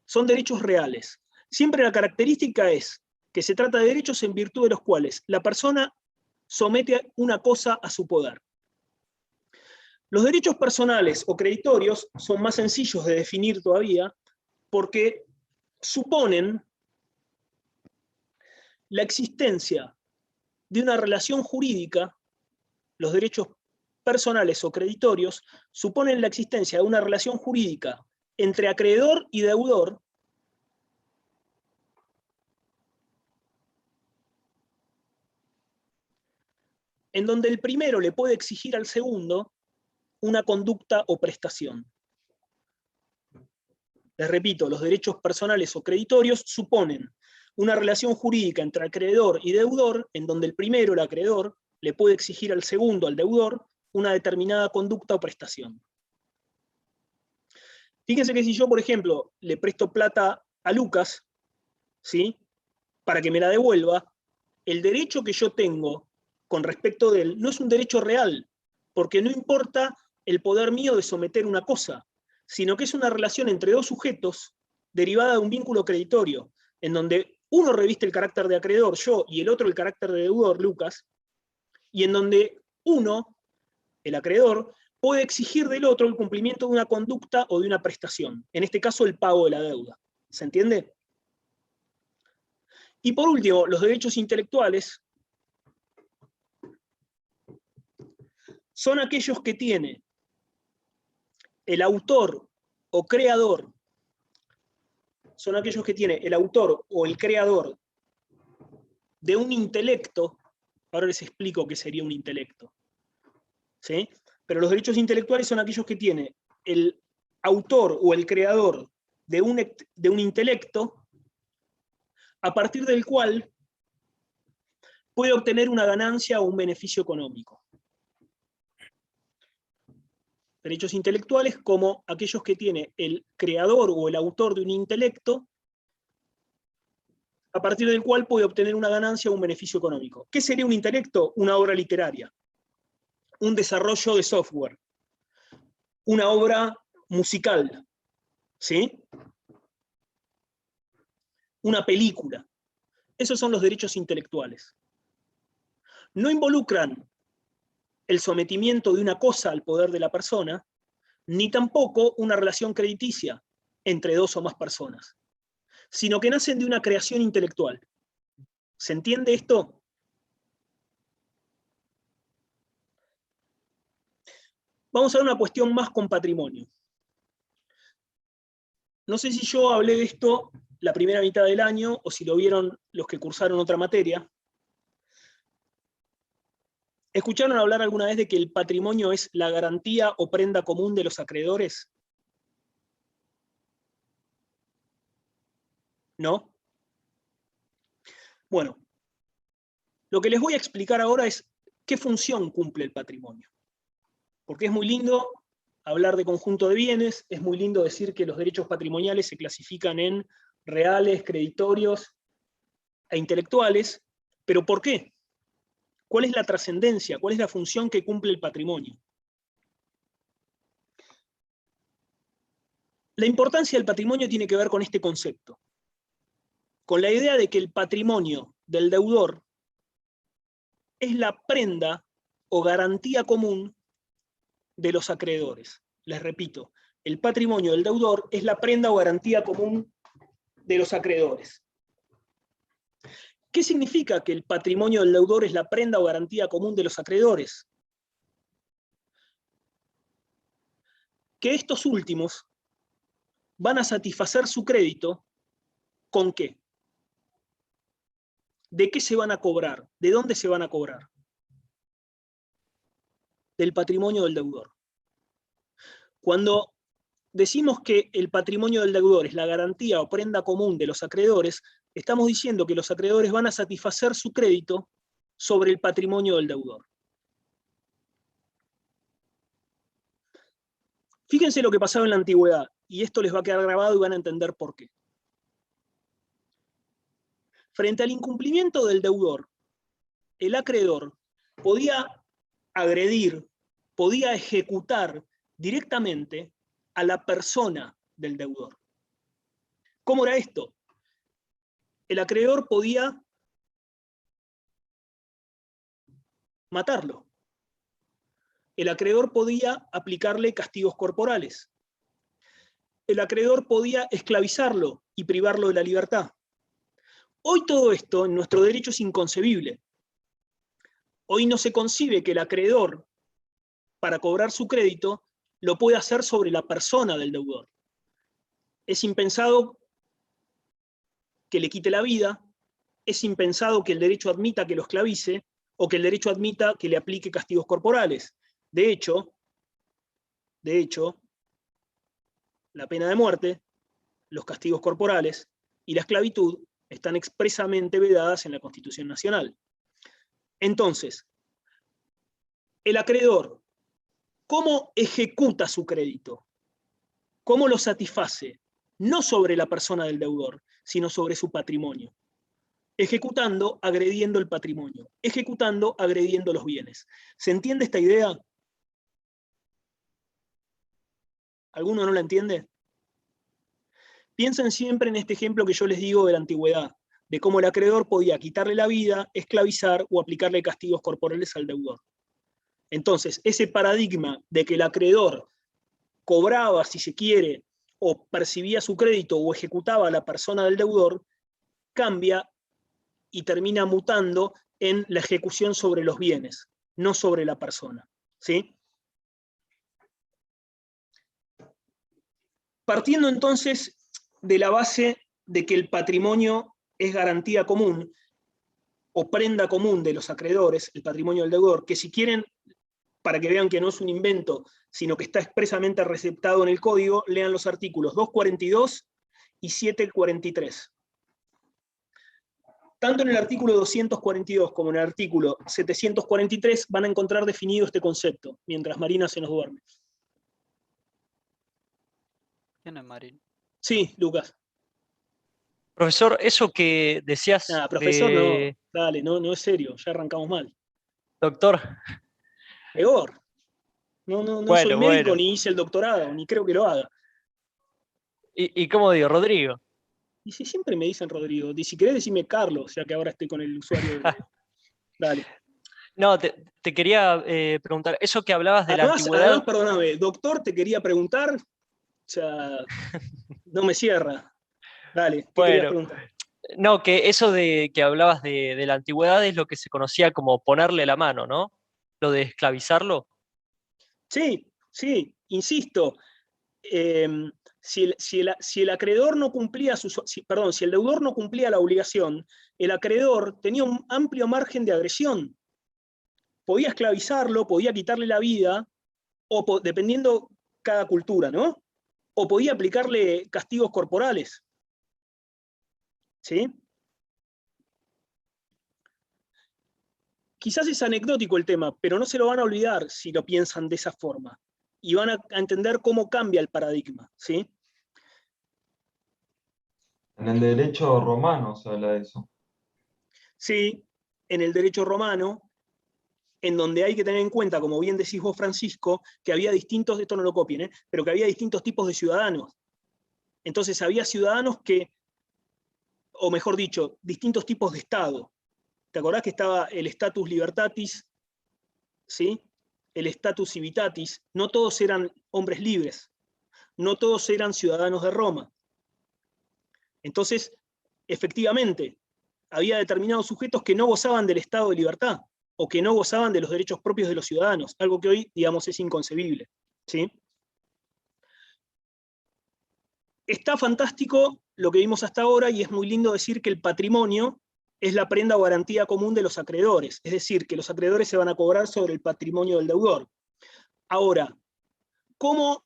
son derechos reales. Siempre la característica es que se trata de derechos en virtud de los cuales la persona somete una cosa a su poder. Los derechos personales o creditorios son más sencillos de definir todavía porque suponen la existencia de una relación jurídica. Los derechos personales o creditorios suponen la existencia de una relación jurídica entre acreedor y deudor en donde el primero le puede exigir al segundo una conducta o prestación. Les repito, los derechos personales o creditorios suponen una relación jurídica entre acreedor y deudor, en donde el primero, el acreedor, le puede exigir al segundo, al deudor, una determinada conducta o prestación. Fíjense que si yo, por ejemplo, le presto plata a Lucas, ¿sí?, para que me la devuelva, el derecho que yo tengo con respecto de él no es un derecho real, porque no importa el poder mío de someter una cosa, sino que es una relación entre dos sujetos derivada de un vínculo creditorio, en donde uno reviste el carácter de acreedor, yo, y el otro el carácter de deudor, Lucas, y en donde uno, el acreedor, puede exigir del otro el cumplimiento de una conducta o de una prestación, en este caso el pago de la deuda. ¿Se entiende? Y por último, los derechos intelectuales son aquellos que tiene el autor o creador, son aquellos que tiene el autor o el creador de un intelecto. Ahora les explico qué sería un intelecto, ¿sí? Pero los derechos intelectuales son aquellos que tiene el autor o el creador de un intelecto a partir del cual puede obtener una ganancia o un beneficio económico. Derechos intelectuales como aquellos que tiene el creador o el autor de un intelecto a partir del cual puede obtener una ganancia o un beneficio económico. ¿Qué sería un intelecto? Una obra literaria, un desarrollo de software, una obra musical, ¿sí?, una película. Esos son los derechos intelectuales. No involucran el sometimiento de una cosa al poder de la persona, ni tampoco una relación crediticia entre dos o más personas, sino que nacen de una creación intelectual. ¿Se entiende esto? Vamos a ver una cuestión más con patrimonio. No sé si yo hablé de esto la primera mitad del año, o si lo vieron los que cursaron otra materia. ¿Escucharon hablar alguna vez de que el patrimonio es la garantía o prenda común de los acreedores? ¿No? Bueno, lo que les voy a explicar ahora es qué función cumple el patrimonio. Porque es muy lindo hablar de conjunto de bienes, es muy lindo decir que los derechos patrimoniales se clasifican en reales, creditorios e intelectuales, pero ¿por qué? ¿Cuál es la trascendencia? ¿Cuál es la función que cumple el patrimonio? La importancia del patrimonio tiene que ver con este concepto, con la idea de que el patrimonio del deudor es la prenda o garantía común de los acreedores. Les repito, el patrimonio del deudor es la prenda o garantía común de los acreedores. ¿Qué significa que el patrimonio del deudor es la prenda o garantía común de los acreedores? Que estos últimos van a satisfacer su crédito ¿con qué? ¿De qué se van a cobrar? ¿De dónde se van a cobrar? Del patrimonio del deudor. Cuando decimos que el patrimonio del deudor es la garantía o prenda común de los acreedores, estamos diciendo que los acreedores van a satisfacer su crédito sobre el patrimonio del deudor. Fíjense lo que pasaba en la antigüedad, y esto les va a quedar grabado y van a entender por qué. Frente al incumplimiento del deudor, el acreedor podía agredir, podía ejecutar directamente a la persona del deudor. ¿Cómo era esto? El acreedor podía matarlo. El acreedor podía aplicarle castigos corporales. El acreedor podía esclavizarlo y privarlo de la libertad. Hoy todo esto en nuestro derecho es inconcebible. Hoy no se concibe que el acreedor, para cobrar su crédito, lo puede hacer sobre la persona del deudor. Es impensado que le quite la vida, es impensado que el derecho admita que lo esclavice, o que el derecho admita que le aplique castigos corporales. De hecho, la pena de muerte, los castigos corporales y la esclavitud están expresamente vedadas en la Constitución Nacional. Entonces, el acreedor, ¿cómo ejecuta su crédito? ¿Cómo lo satisface? No sobre la persona del deudor, sino sobre su patrimonio. Ejecutando, agrediendo el patrimonio. Ejecutando, agrediendo los bienes. ¿Se entiende esta idea? ¿Alguno no la entiende? Piensen siempre en este ejemplo que yo les digo de la antigüedad, de cómo el acreedor podía quitarle la vida, esclavizar o aplicarle castigos corporales al deudor. Entonces, ese paradigma de que el acreedor cobraba, si se quiere, o percibía su crédito o ejecutaba a la persona del deudor, cambia y termina mutando en la ejecución sobre los bienes, no sobre la persona. ¿Sí? Partiendo entonces de la base de que el patrimonio es garantía común o prenda común de los acreedores, el patrimonio del deudor, que si quieren, para que vean que no es un invento, sino que está expresamente receptado en el código, lean los artículos 242 y 743. Tanto en el artículo 242 como en el artículo 743 van a encontrar definido este concepto, mientras Marina se nos duerme. ¿Quién es Marina? Sí, Lucas. Profesor, eso que decías Nada, profesor, de... no, dale, no es serio, ya arrancamos mal. Doctor. Peor. No soy médico, ni hice el doctorado, ni creo que lo haga. ¿Y cómo digo? Rodrigo. Y si siempre me dicen Rodrigo, y si querés decirme Carlos, ya que ahora estoy con el usuario. Dale. No, te quería preguntar, eso que hablabas de la antigüedad... Además, perdóname, doctor, te quería preguntar, o sea, no me cierra. Dale, ¿qué querías preguntar? No, que eso de que hablabas de la antigüedad es lo que se conocía como ponerle la mano, ¿no? Lo de esclavizarlo. Sí, insisto. Si el acreedor no cumplía si el deudor no cumplía la obligación, el acreedor tenía un amplio margen de agresión. Podía esclavizarlo, podía quitarle la vida, o dependiendo cada cultura, ¿no? O podía aplicarle castigos corporales. ¿Sí? Quizás es anecdótico el tema, pero no se lo van a olvidar si lo piensan de esa forma. Y van a entender cómo cambia el paradigma, ¿sí? En el derecho romano se habla de eso. Sí, en el derecho romano, en donde hay que tener en cuenta, como bien decís vos, Francisco, que había distintos, esto no lo copien, pero que había distintos tipos de ciudadanos. Entonces había ciudadanos que, o mejor dicho, distintos tipos de Estado. ¿Te acordás que estaba el status libertatis, ¿sí? El status civitatis? No todos eran hombres libres, no todos eran ciudadanos de Roma. Entonces, efectivamente, había determinados sujetos que no gozaban del estado de libertad, o que no gozaban de los derechos propios de los ciudadanos, algo que hoy, digamos, es inconcebible, ¿sí? Está fantástico lo que vimos hasta ahora, y es muy lindo decir que el patrimonio es la prenda o garantía común de los acreedores, es decir, que los acreedores se van a cobrar sobre el patrimonio del deudor. Ahora, ¿cómo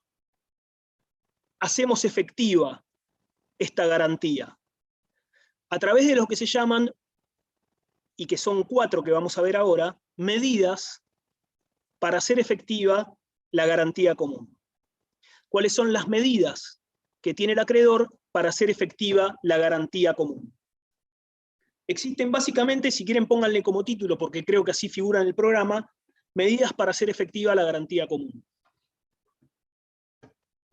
hacemos efectiva esta garantía? A través de lo que se llaman, y que son 4 que vamos a ver ahora, medidas para hacer efectiva la garantía común. ¿Cuáles son las medidas que tiene el acreedor para hacer efectiva la garantía común? Existen básicamente, si quieren pónganle como título, porque creo que así figura en el programa, medidas para hacer efectiva la garantía común.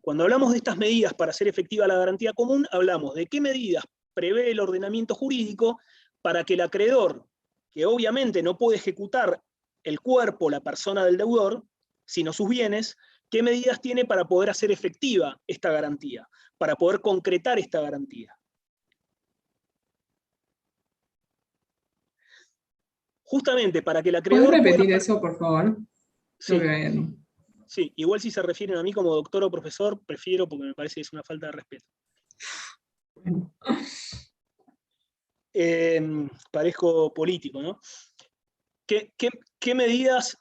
Cuando hablamos de estas medidas para hacer efectiva la garantía común, hablamos de qué medidas prevé el ordenamiento jurídico para que el acreedor, que obviamente no puede ejecutar el cuerpo, la persona del deudor, sino sus bienes, qué medidas tiene para poder hacer efectiva esta garantía, para poder concretar esta garantía. Justamente para que el acreedor ¿Puedes repetir pueda... eso, por favor? Sí, Porque- sí, igual si se refieren a mí como doctor o profesor, prefiero porque me parece que es una falta de respeto. Bueno. Parezco político, ¿no? ¿Qué medidas,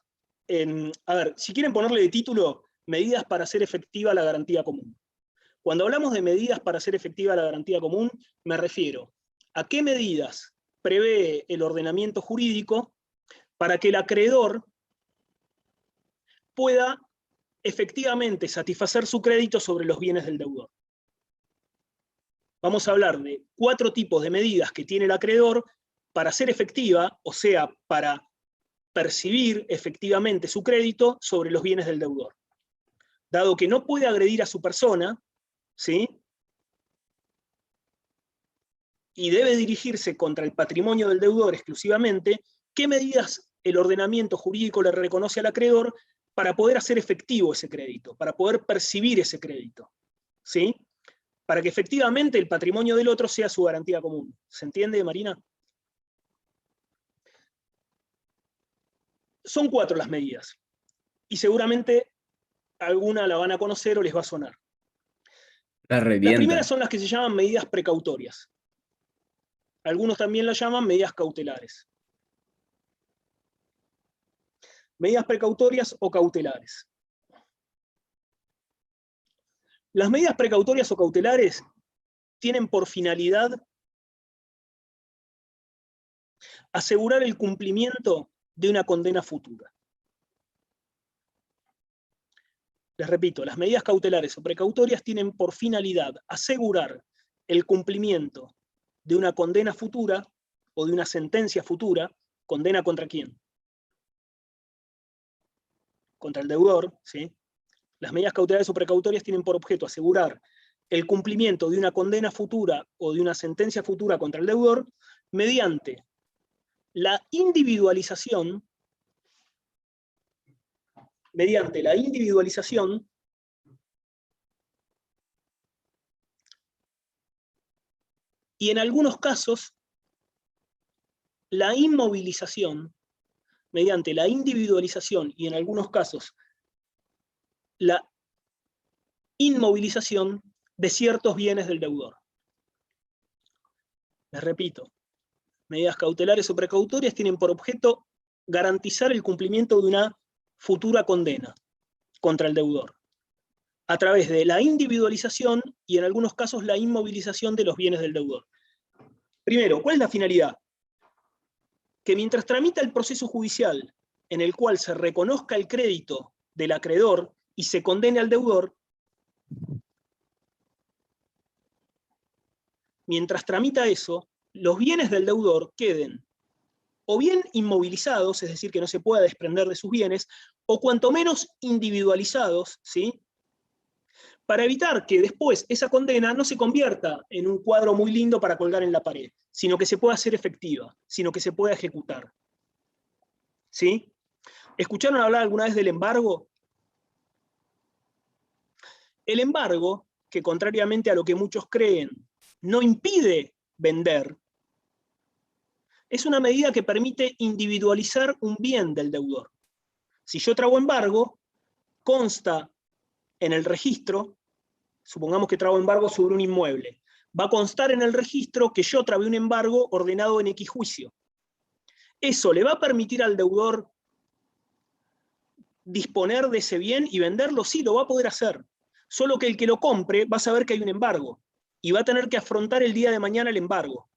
a ver, si quieren ponerle de título, medidas para hacer efectiva la garantía común? Cuando hablamos de medidas para hacer efectiva la garantía común, me refiero a qué medidas prevé el ordenamiento jurídico para que el acreedor pueda efectivamente satisfacer su crédito sobre los bienes del deudor. Vamos a hablar de 4 tipos de medidas que tiene el acreedor para hacer efectiva, o sea, para percibir efectivamente su crédito sobre los bienes del deudor. Dado que no puede agredir a su persona, ¿sí? Y debe dirigirse contra el patrimonio del deudor exclusivamente, ¿qué medidas el ordenamiento jurídico le reconoce al acreedor para poder hacer efectivo ese crédito, para poder percibir ese crédito? ¿Sí? Para que efectivamente el patrimonio del otro sea su garantía común. ¿Se entiende, Marina? Son 4 las medidas, y seguramente alguna la van a conocer o les va a sonar. La Las revienta. primeras son las que se llaman medidas precautorias. Algunos también las llaman medidas cautelares. Medidas precautorias o cautelares. Las medidas precautorias o cautelares tienen por finalidad asegurar el cumplimiento de una condena futura. Les repito, las medidas cautelares o precautorias tienen por finalidad asegurar el cumplimiento de una condena futura o de una sentencia futura. ¿Condena contra quién? Contra el deudor, ¿sí? Las medidas cautelares o precautorias tienen por objeto asegurar el cumplimiento de una condena futura o de una sentencia futura contra el deudor mediante la individualización y en algunos casos la inmovilización, mediante la individualización y en algunos casos la inmovilización de ciertos bienes del deudor. Les repito, medidas cautelares o precautorias tienen por objeto garantizar el cumplimiento de una futura condena contra el deudor, a través de la individualización y en algunos casos la inmovilización de los bienes del deudor. Primero, ¿cuál es la finalidad? que mientras tramita el proceso judicial en el cual se reconozca el crédito del acreedor y se condene al deudor, mientras tramita eso, los bienes del deudor queden o bien inmovilizados, es decir, que no se pueda desprender de sus bienes, o cuanto menos individualizados, ¿sí? Para evitar que después esa condena no se convierta en un cuadro muy lindo para colgar en la pared, sino que se pueda hacer efectiva, sino que se pueda ejecutar. ¿Sí? ¿Escucharon hablar alguna vez del embargo? El embargo, que contrariamente a lo que muchos creen, no impide vender, es una medida que permite individualizar un bien del deudor. Si yo trago embargo, consta en el registro, supongamos que trago embargo sobre un inmueble, va a constar en el registro que yo trabé un embargo ordenado en X juicio. ¿Eso le va a permitir al deudor disponer de ese bien y venderlo? Sí, lo va a poder hacer. Solo que el que lo compre va a saber que hay un embargo y va a tener que afrontar el día de mañana el embargo.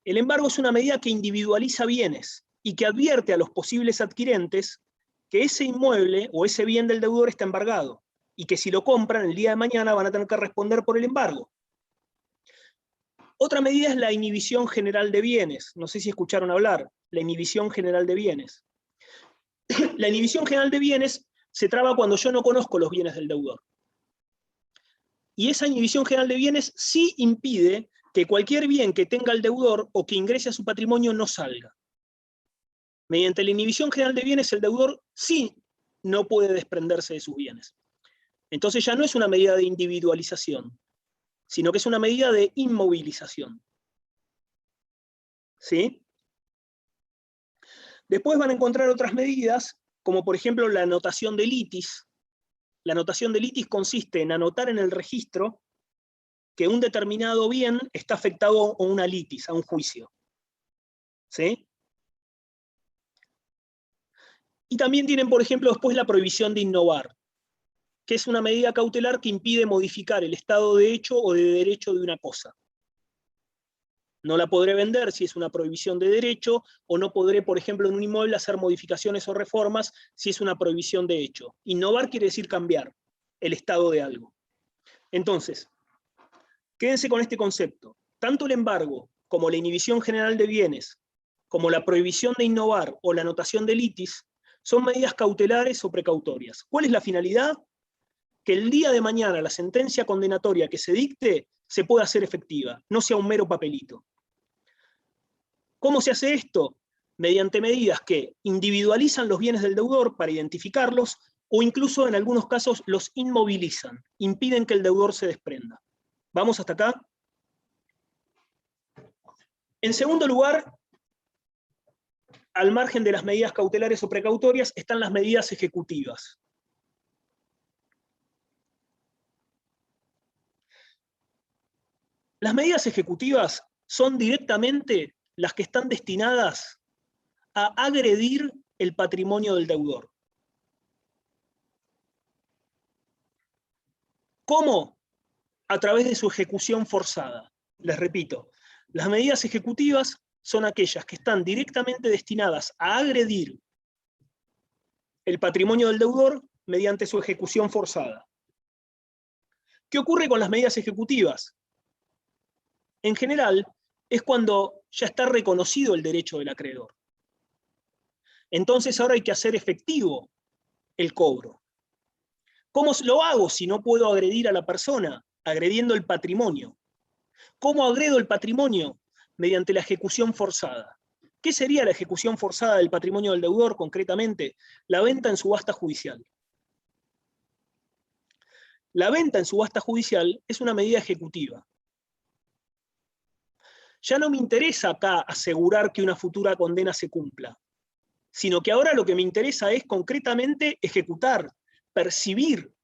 El embargo es una medida que individualiza bienes y que advierte a los posibles adquirentes que ese inmueble o ese bien del deudor está embargado y que si lo compran el día de mañana van a tener que responder por el embargo. Otra medida es la inhibición general de bienes. No sé si escucharon hablar, la inhibición general de bienes. La inhibición general de bienes se traba cuando yo no conozco los bienes del deudor. Y esa inhibición general de bienes sí impide que cualquier bien que tenga el deudor o que ingrese a su patrimonio no salga. Mediante la inhibición general de bienes, el deudor sí no puede desprenderse de sus bienes. Entonces ya no es una medida de individualización, sino que es una medida de inmovilización. ¿Sí? Después van a encontrar otras medidas, como por ejemplo la anotación de litis. La anotación de litis consiste en anotar en el registro que un determinado bien está afectado a una litis, a un juicio. ¿Sí? Y también tienen, por ejemplo, después la prohibición de innovar, que es una medida cautelar que impide modificar el estado de hecho o de derecho de una cosa. No la podré vender si es una prohibición de derecho, o no podré, por ejemplo, en un inmueble hacer modificaciones o reformas si es una prohibición de hecho. Innovar quiere decir cambiar el estado de algo. Entonces, quédense con este concepto. Tanto el embargo como la inhibición general de bienes, como la prohibición de innovar o la anotación de litis, son medidas cautelares o precautorias. ¿Cuál es la finalidad? Que el día de mañana la sentencia condenatoria que se dicte se pueda hacer efectiva, no sea un mero papelito. ¿Cómo se hace esto? Mediante medidas que individualizan los bienes del deudor para identificarlos, o incluso en algunos casos los inmovilizan, impiden que el deudor se desprenda. ¿Vamos hasta acá? En segundo lugar, al margen de las medidas cautelares o precautorias, están las medidas ejecutivas. Las medidas ejecutivas son directamente las que están destinadas a agredir el patrimonio del deudor. ¿Cómo? A través de su ejecución forzada. Les repito, las medidas ejecutivas son aquellas que están directamente destinadas a agredir el patrimonio del deudor mediante su ejecución forzada. ¿Qué ocurre con las medidas ejecutivas? En general, es cuando ya está reconocido el derecho del acreedor. Entonces ahora hay que hacer efectivo el cobro. ¿Cómo lo hago si no puedo agredir a la persona? Agrediendo el patrimonio. ¿Cómo agredo el patrimonio? Mediante la ejecución forzada. ¿Qué sería la ejecución forzada del patrimonio del deudor concretamente? La venta en subasta judicial. La venta en subasta judicial es una medida ejecutiva. Ya no me interesa acá asegurar que una futura condena se cumpla, sino que ahora lo que me interesa es concretamente ejecutar, percibir.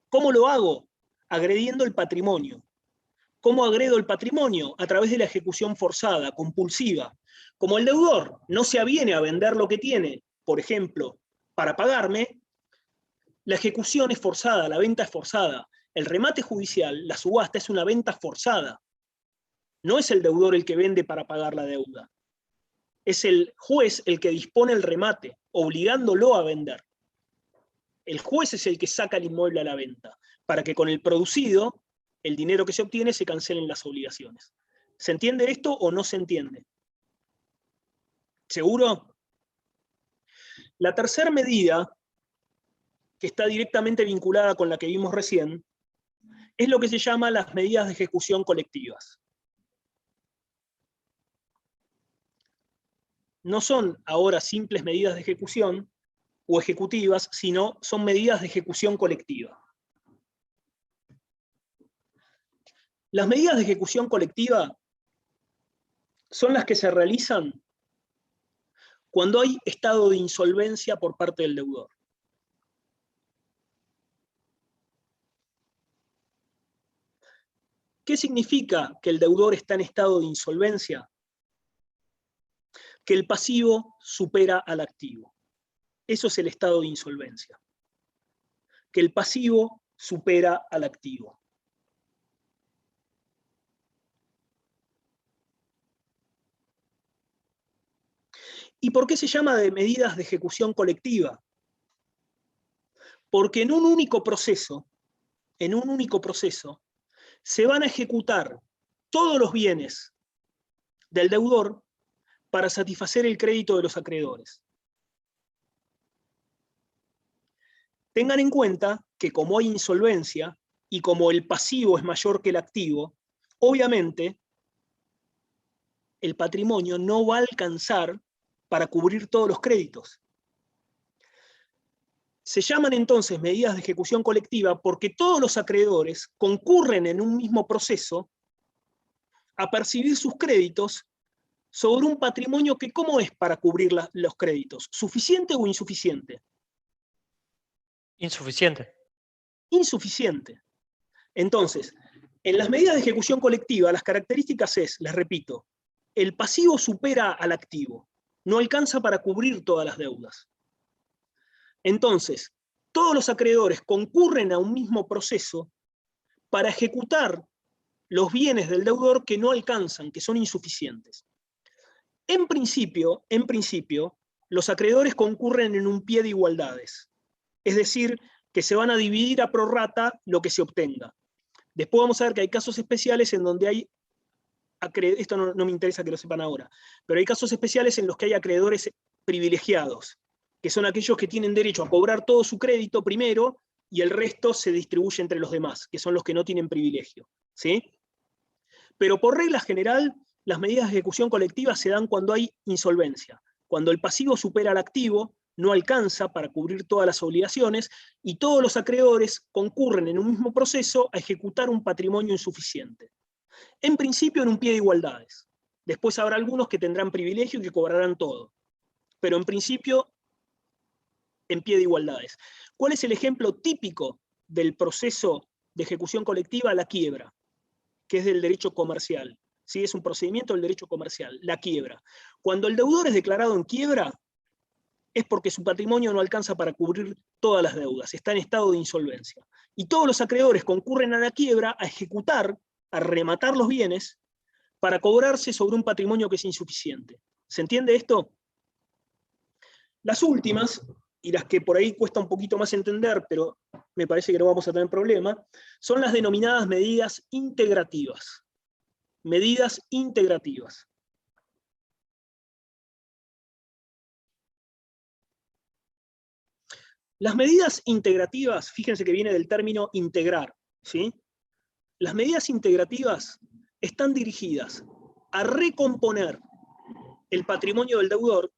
¿Cómo lo hago? Agrediendo el patrimonio. ¿Cómo agredo el patrimonio? A través de la ejecución forzada, compulsiva. Como el deudor no se aviene a vender lo que tiene, por ejemplo, para pagarme, la ejecución es forzada, la venta es forzada. El remate judicial, la subasta, es una venta forzada. No es el deudor el que vende para pagar la deuda. Es el juez el que dispone el remate, obligándolo a vender. El juez es el que saca el inmueble a la venta, para que con el producido, el dinero que se obtiene, se cancelen las obligaciones. ¿Se entiende esto o no se entiende? ¿Seguro? La tercera medida, que está directamente vinculada con la que vimos recién, es lo que se llama las medidas de ejecución colectivas. No son ahora simples medidas de ejecución o ejecutivas, sino son medidas de ejecución colectiva. Las medidas de ejecución colectiva son las que se realizan cuando hay estado de insolvencia por parte del deudor. ¿Qué significa que el deudor está en estado de insolvencia? Que el pasivo supera al activo. Eso es el estado de insolvencia. Que el pasivo supera al activo. ¿Y por qué se llama de medidas de ejecución colectiva? Porque en un único proceso, se van a ejecutar todos los bienes del deudor para satisfacer el crédito de los acreedores. Tengan en cuenta que como hay insolvencia y como el pasivo es mayor que el activo, obviamente el patrimonio no va a alcanzar para cubrir todos los créditos. Se llaman entonces medidas de ejecución colectiva porque todos los acreedores concurren en un mismo proceso a percibir sus créditos sobre un patrimonio que ¿cómo es para cubrir los créditos? ¿Suficiente o insuficiente? Insuficiente. Insuficiente. Entonces, en las medidas de ejecución colectiva, las características les repito, el pasivo supera al activo, no alcanza para cubrir todas las deudas. Entonces, todos los acreedores concurren a un mismo proceso para ejecutar los bienes del deudor que no alcanzan, que son insuficientes. En principio, los acreedores concurren en un pie de igualdades, es decir, que se van a dividir a prorrata lo que se obtenga. Después vamos a ver que hay casos especiales en donde hay, esto no me interesa que lo sepan ahora, pero hay casos especiales en los que hay acreedores privilegiados, que son aquellos que tienen derecho a cobrar todo su crédito primero y el resto se distribuye entre los demás, que son los que no tienen privilegio, ¿sí? Pero por regla general, las medidas de ejecución colectiva se dan cuando hay insolvencia, cuando el pasivo supera al activo, no alcanza para cubrir todas las obligaciones, y todos los acreedores concurren en un mismo proceso a ejecutar un patrimonio insuficiente. En principio en un pie de igualdades. Después habrá algunos que tendrán privilegio y que cobrarán todo. Pero en principio, en pie de igualdades. ¿Cuál es el ejemplo típico del proceso de ejecución colectiva? La quiebra, que es del derecho comercial. ¿Sí? Es un procedimiento del derecho comercial, la quiebra. Cuando el deudor es declarado en quiebra, es porque su patrimonio no alcanza para cubrir todas las deudas, está en estado de insolvencia. Y todos los acreedores concurren a la quiebra a ejecutar, a rematar los bienes, para cobrarse sobre un patrimonio que es insuficiente. ¿Se entiende esto? Las últimas, y las que por ahí cuesta un poquito más entender, pero me parece que no vamos a tener problema, son las denominadas medidas integrativas. Medidas integrativas. Las medidas integrativas, fíjense que viene del término integrar, ¿sí? Las medidas integrativas están dirigidas a recomponer el patrimonio del deudor.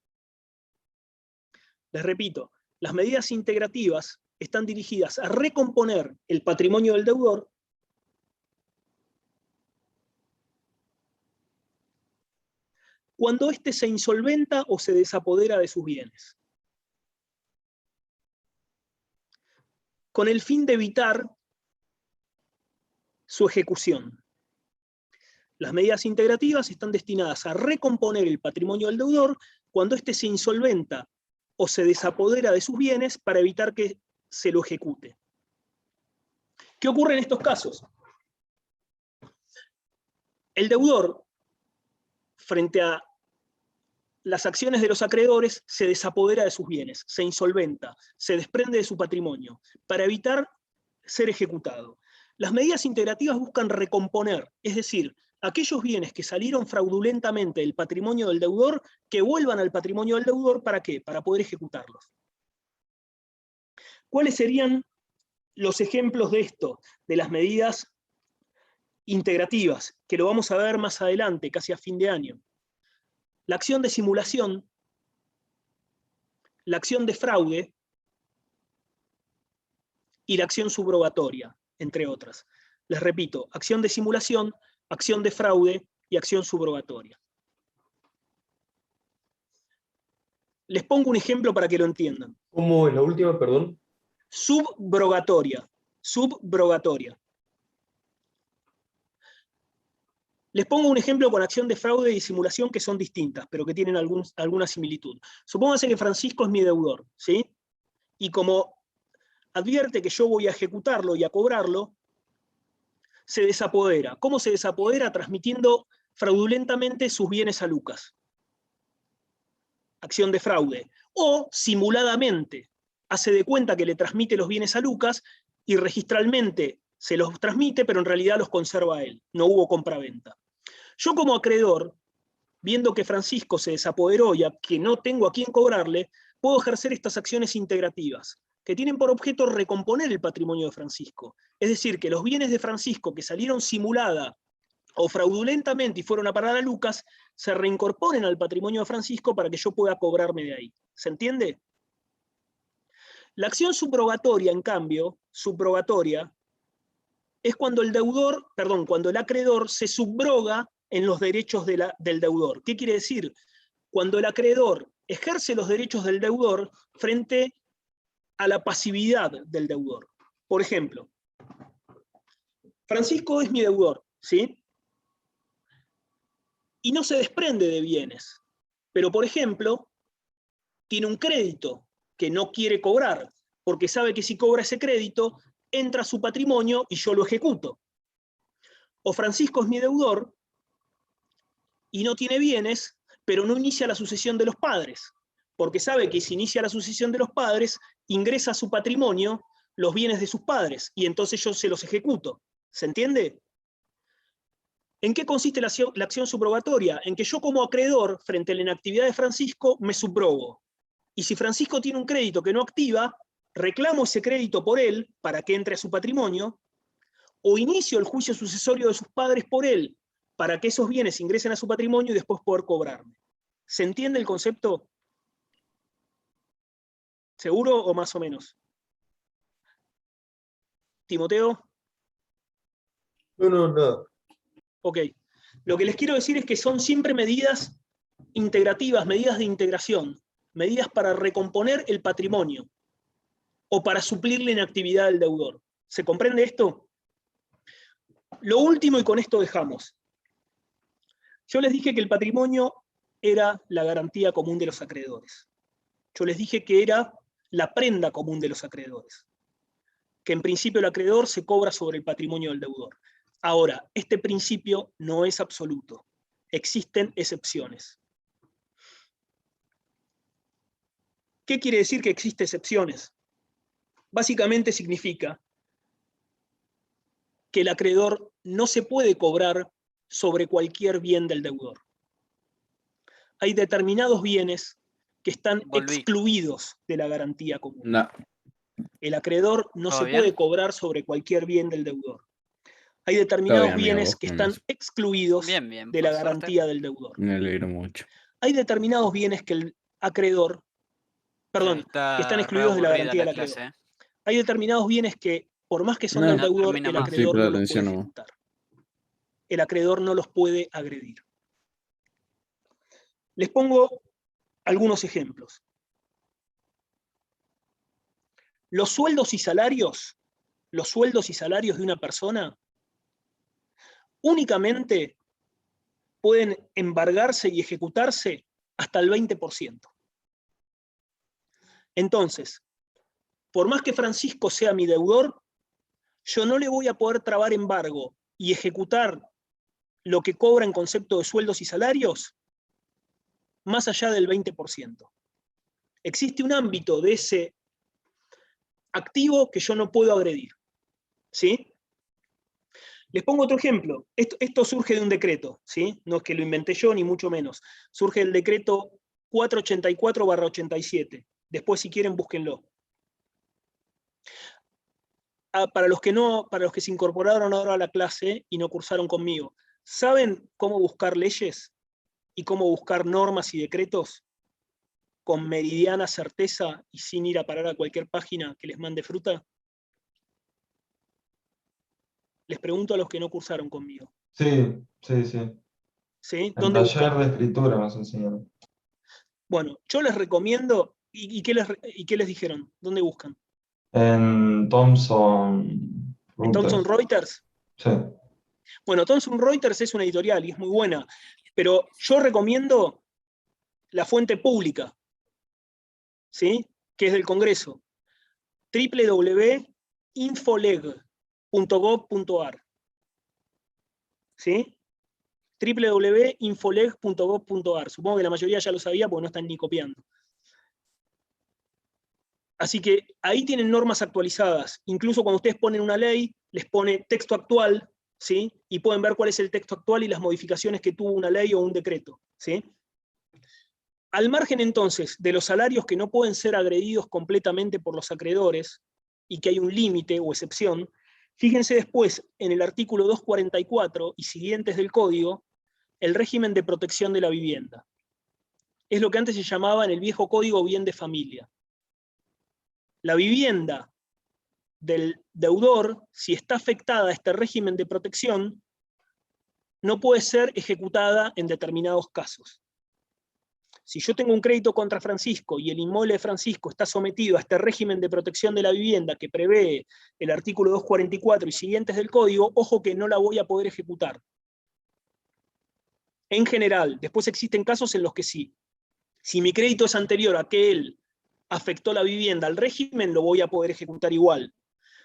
Les repito, las medidas integrativas están dirigidas a recomponer el patrimonio del deudor cuando éste se insolventa o se desapodera de sus bienes, con el fin de evitar su ejecución. Las medidas integrativas están destinadas a recomponer el patrimonio del deudor cuando éste se insolventa o se desapodera de sus bienes para evitar que se lo ejecute. ¿Qué ocurre en estos casos? El deudor, frente a las acciones de los acreedores, se desapodera de sus bienes, se insolventa, se desprende de su patrimonio, para evitar ser ejecutado. Las medidas integrativas buscan recomponer, es decir, aquellos bienes que salieron fraudulentamente del patrimonio del deudor, que vuelvan al patrimonio del deudor, ¿para qué? Para poder ejecutarlos. ¿Cuáles serían los ejemplos de esto, de las medidas integrativas, que lo vamos a ver más adelante, casi a fin de año? La acción de simulación, la acción de fraude y la acción subrogatoria, entre otras. Les repito, acción de simulación, acción de fraude y acción subrogatoria. Les pongo un ejemplo para que lo entiendan. ¿Cómo es la última, perdón? Subrogatoria. Subrogatoria. Les pongo un ejemplo con acción de fraude y simulación que son distintas, pero que tienen alguna similitud. Supónganse que Francisco es mi deudor, ¿sí? Y como advierte que yo voy a ejecutarlo y a cobrarlo, se desapodera. ¿Cómo se desapodera? Transmitiendo fraudulentamente sus bienes a Lucas. Acción de fraude. O simuladamente hace de cuenta que le transmite los bienes a Lucas y registralmente se los transmite, pero en realidad los conserva a él. No hubo compraventa. Yo como acreedor, viendo que Francisco se desapoderó y que no tengo a quién cobrarle, puedo ejercer estas acciones integrativas, que tienen por objeto recomponer el patrimonio de Francisco. Es decir, que los bienes de Francisco que salieron simulada o fraudulentamente y fueron a parar a Lucas, se reincorporen al patrimonio de Francisco para que yo pueda cobrarme de ahí. ¿Se entiende? La acción subrogatoria, en cambio, subrogatoria, es cuando cuando el acreedor se subroga en los derechos del deudor. ¿Qué quiere decir? Cuando el acreedor ejerce los derechos del deudor frente a la pasividad del deudor. Por ejemplo, Francisco es mi deudor, ¿sí? Y no se desprende de bienes, pero por ejemplo, tiene un crédito que no quiere cobrar, porque sabe que si cobra ese crédito, entra a su patrimonio y yo lo ejecuto. O Francisco es mi deudor y no tiene bienes, pero no inicia la sucesión de los padres, porque sabe que si inicia la sucesión de los padres, ingresa a su patrimonio los bienes de sus padres, y entonces yo se los ejecuto. ¿Se entiende? ¿En qué consiste la acción subrogatoria? En que yo como acreedor, frente a la inactividad de Francisco, me subrogo. Y si Francisco tiene un crédito que no activa, reclamo ese crédito por él para que entre a su patrimonio, o inicio el juicio sucesorio de sus padres por él para que esos bienes ingresen a su patrimonio y después poder cobrarme. ¿Se entiende el concepto? ¿Seguro o más o menos? ¿Timoteo? No, nada. Ok. Lo que les quiero decir es que son siempre medidas integrativas, medidas de integración, medidas para recomponer el patrimonio o para suplir la inactividad del deudor. ¿Se comprende esto? Lo último, y con esto dejamos. Yo les dije que el patrimonio era la garantía común de los acreedores. Yo les dije que era la prenda común de los acreedores. Que en principio el acreedor se cobra sobre el patrimonio del deudor. Ahora, este principio no es absoluto. Existen excepciones. ¿Qué quiere decir que existen excepciones? Básicamente significa que el acreedor no se puede cobrar sobre cualquier bien del deudor. Hay determinados bienes que están excluidos de la garantía común. No. El acreedor no se puede cobrar sobre cualquier bien del deudor. Hay determinados bienes que están excluidos de la garantía del deudor. Me alegro mucho. Hay determinados bienes que el acreedor, perdón, que están excluidos de la garantía del acreedor. Hay determinados bienes que, por más que son del deudor, el acreedor no los puede ejecutar. El acreedor no los puede agredir. Les pongo algunos ejemplos. Los sueldos y salarios de una persona únicamente pueden embargarse y ejecutarse hasta el 20%. Entonces, por más que Francisco sea mi deudor, yo no le voy a poder trabar embargo y ejecutar lo que cobra en concepto de sueldos y salarios más allá del 20%. Existe un ámbito de ese activo que yo no puedo agredir. ¿Sí? Les pongo otro ejemplo. Esto surge de un decreto, ¿sí? No es que lo inventé yo, ni mucho menos. Surge del decreto 484/87. Después, si quieren, búsquenlo. Para los que se incorporaron ahora a la clase y no cursaron conmigo, ¿saben cómo buscar leyes y cómo buscar normas y decretos con meridiana certeza y sin ir a parar a cualquier página que les mande fruta? Les pregunto a los que no cursaron conmigo. Sí. ¿Sí? En ¿Dónde taller buscan? de escritura nos enseñaron. Bueno, yo les recomiendo, ¿y qué les dijeron? ¿Dónde buscan? En Thomson ¿En Thomson Reuters. Reuters? Sí. Bueno, Thomson Reuters es una editorial y es muy buena, pero yo recomiendo la fuente pública, ¿sí? Que es del Congreso, www.infoleg.gov.ar, ¿sí? www.infoleg.gov.ar. Supongo que la mayoría ya lo sabía porque no están ni copiando. Así que ahí tienen normas actualizadas. Incluso cuando ustedes ponen una ley, les pone texto actual, ¿sí? Y pueden ver cuál es el texto actual y las modificaciones que tuvo una ley o un decreto, ¿sí? Al margen entonces de los salarios que no pueden ser agredidos completamente por los acreedores y que hay un límite o excepción, fíjense después en el artículo 244 y siguientes del Código, el régimen de protección de la vivienda. Es lo que antes se llamaba en el viejo Código bien de familia. La vivienda del deudor, si está afectada a este régimen de protección, no puede ser ejecutada en determinados casos. Si yo tengo un crédito contra Francisco y el inmueble de Francisco está sometido a este régimen de protección de la vivienda que prevé el artículo 244 y siguientes del Código, ojo que no la voy a poder ejecutar. En general, después existen casos en los que sí. Si mi crédito es anterior a que él afectó la vivienda al régimen, lo voy a poder ejecutar igual.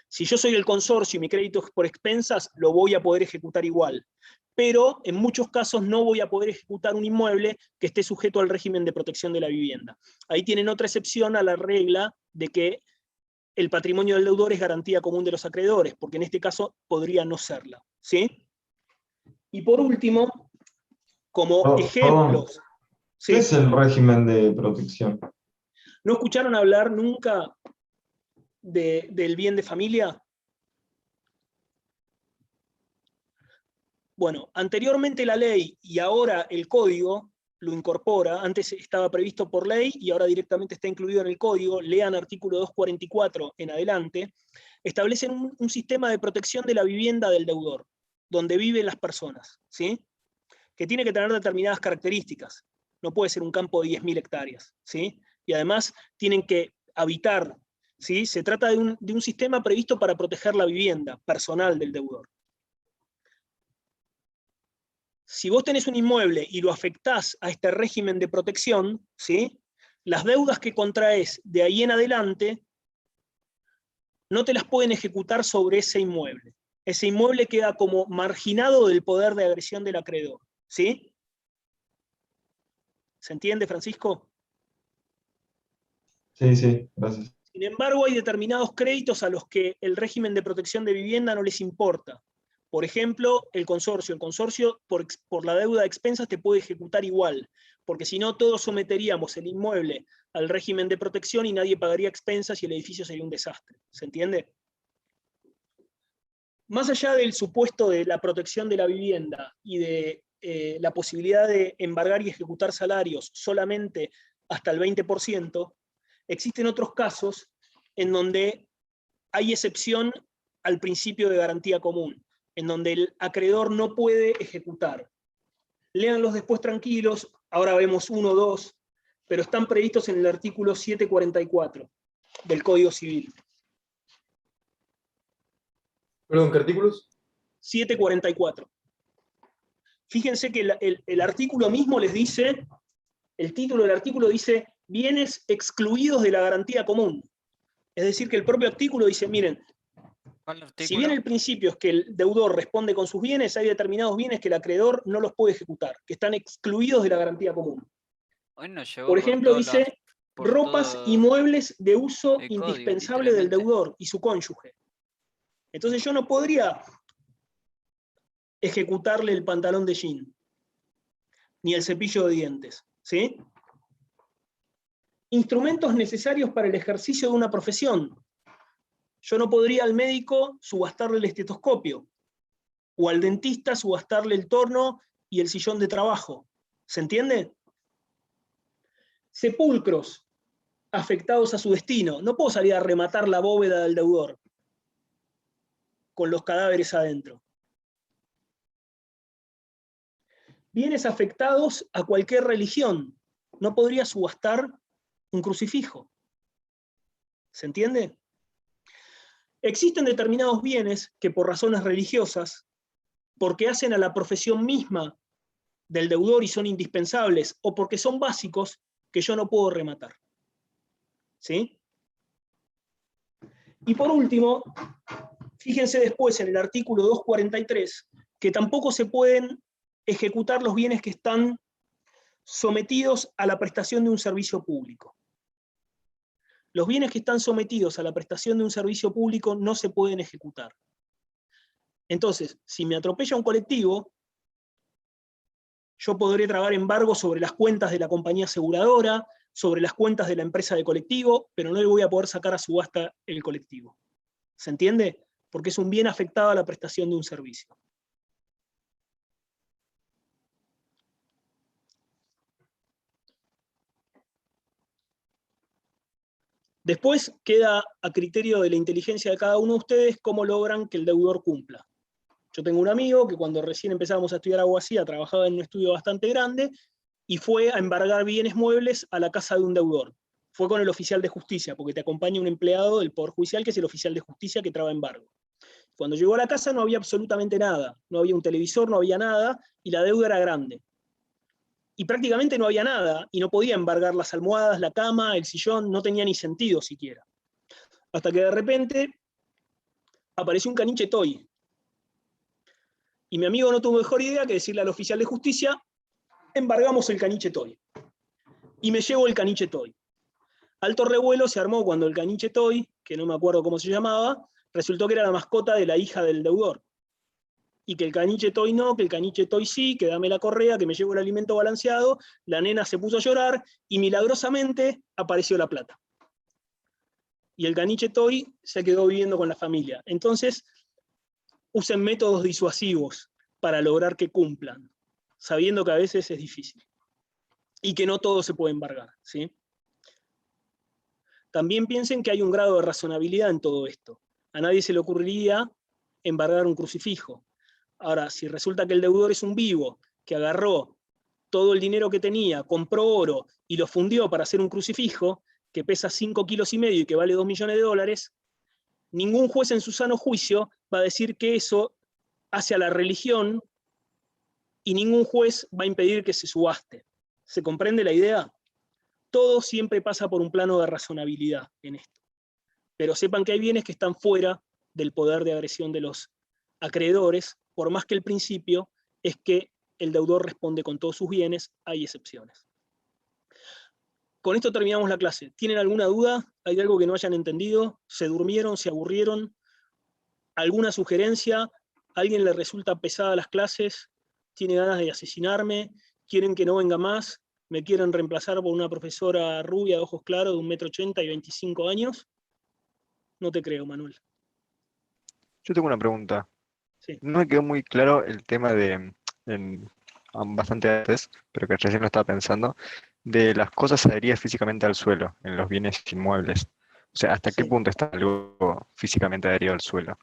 Si yo soy el consorcio y mi crédito es por expensas, lo voy a poder ejecutar igual. Pero en muchos casos no voy a poder ejecutar un inmueble que esté sujeto al régimen de protección de la vivienda. Ahí tienen otra excepción a la regla de que el patrimonio del deudor es garantía común de los acreedores, porque en este caso podría no serla. ¿Sí? Y por último, como ejemplos... ¿sí? ¿Qué es el régimen de protección? ¿No escucharon hablar nunca del bien de familia? Bueno, anteriormente la ley y ahora el código lo incorpora. Antes estaba previsto por ley y ahora directamente está incluido en el código. Lean artículo 244 en adelante. Establecen un sistema de protección de la vivienda del deudor, donde viven las personas, ¿sí? Que tiene que tener determinadas características. No puede ser un campo de 10.000 hectáreas, ¿sí? Y además tienen que habitar, ¿sí? Se trata de un sistema previsto para proteger la vivienda personal del deudor. Si vos tenés un inmueble y lo afectás a este régimen de protección, ¿sí? Las deudas que contraes de ahí en adelante no te las pueden ejecutar sobre ese inmueble. Ese inmueble queda como marginado del poder de agresión del acreedor, ¿sí? ¿Se entiende, Francisco? Sí, gracias. Sin embargo, hay determinados créditos a los que el régimen de protección de vivienda no les importa. Por ejemplo, el consorcio. El consorcio, por la deuda de expensas, te puede ejecutar igual, porque si no, todos someteríamos el inmueble al régimen de protección y nadie pagaría expensas y el edificio sería un desastre. ¿Se entiende? Más allá del supuesto de la protección de la vivienda y de la posibilidad de embargar y ejecutar salarios solamente hasta el 20%, existen otros casos en donde hay excepción al principio de garantía común, en donde el acreedor no puede ejecutar. Léanlos después tranquilos, ahora vemos 1 o 2, pero están previstos en el artículo 744 del Código Civil. Perdón, ¿qué artículos? 744. Fíjense que el artículo mismo les dice, el título del artículo dice, bienes excluidos de la garantía común. Es decir, que el propio artículo dice, miren, ¿Cuál Si artículo? bien el principio es que el deudor responde con sus bienes, hay determinados bienes que el acreedor no los puede ejecutar, que están excluidos de la garantía común. Hoy nos llevó Por por ejemplo, todos los, dice por ropas y todo muebles de uso el código, indispensable del literalmente. deudor y su cónyuge. Entonces yo no podría ejecutarle el pantalón de jean, ni el cepillo de dientes, ¿sí? Instrumentos necesarios para el ejercicio de una profesión. Yo no podría al médico subastarle el estetoscopio, o al dentista subastarle el torno y el sillón de trabajo. ¿Se entiende? Sepulcros afectados a su destino. No puedo salir a rematar la bóveda del deudor con los cadáveres adentro. Bienes afectados a cualquier religión. No podría subastar un crucifijo. ¿Se entiende? Existen determinados bienes que por razones religiosas, porque hacen a la profesión misma del deudor y son indispensables, o porque son básicos, que yo no puedo rematar. ¿Sí? Y por último, fíjense después en el artículo 243, que tampoco se pueden ejecutar los bienes que están sometidos a la prestación de un servicio público. Los bienes que están sometidos a la prestación de un servicio público no se pueden ejecutar. Entonces, si me atropella un colectivo, yo podré trabar embargo sobre las cuentas de la compañía aseguradora, sobre las cuentas de la empresa de colectivo, pero no le voy a poder sacar a subasta el colectivo. ¿Se entiende? Porque es un bien afectado a la prestación de un servicio. Después queda a criterio de la inteligencia de cada uno de ustedes cómo logran que el deudor cumpla. Yo tengo un amigo que cuando recién empezábamos a estudiar abogacía trabajaba en un estudio bastante grande y fue a embargar bienes muebles a la casa de un deudor. Fue con el oficial de justicia, porque te acompaña un empleado del Poder Judicial que es el oficial de justicia que traba embargo. Cuando llegó a la casa no había absolutamente nada, no había un televisor, no había nada, y la deuda era grande. Y prácticamente no había nada, y no podía embargar las almohadas, la cama, el sillón, no tenía ni sentido siquiera. Hasta que de repente apareció un caniche toy. Y mi amigo no tuvo mejor idea que decirle al oficial de justicia, embargamos el caniche toy. Y me llevo el caniche toy. Alto revuelo se armó cuando el caniche toy, que no me acuerdo cómo se llamaba, resultó que era la mascota de la hija del deudor. Y que el caniche toy no, que el caniche toy sí, que dame la correa, que me llevo el alimento balanceado, la nena se puso a llorar y milagrosamente apareció la plata. Y el caniche toy se quedó viviendo con la familia. Entonces, usen métodos disuasivos para lograr que cumplan, sabiendo que a veces es difícil. Y que no todo se puede embargar, ¿sí? También piensen que hay un grado de razonabilidad en todo esto. A nadie se le ocurriría embargar un crucifijo. Ahora, si resulta que el deudor es un vivo, que agarró todo el dinero que tenía, compró oro y lo fundió para hacer un crucifijo, que pesa 5,5 kilos y que vale $2 millones, ningún juez en su sano juicio va a decir que eso hace a la religión y ningún juez va a impedir que se subaste. ¿Se comprende la idea? Todo siempre pasa por un plano de razonabilidad en esto. Pero sepan que hay bienes que están fuera del poder de agresión de los acreedores, por más que el principio es que el deudor responde con todos sus bienes, hay excepciones. Con esto terminamos la clase. ¿Tienen alguna duda? ¿Hay algo que no hayan entendido? ¿Se durmieron? ¿Se aburrieron? ¿Alguna sugerencia? ¿A alguien le resulta pesada las clases? ¿Tiene ganas de asesinarme? ¿Quieren que no venga más? ¿Me quieren reemplazar por una profesora rubia de ojos claros de 1,80 m y 25 años? No te creo, Manuel. Yo tengo una pregunta. Sí. No me quedó muy claro el tema bastante antes, pero que recién lo estaba pensando, de las cosas adheridas físicamente al suelo, en los bienes inmuebles. O sea, ¿hasta qué Sí. punto está algo físicamente adherido al suelo?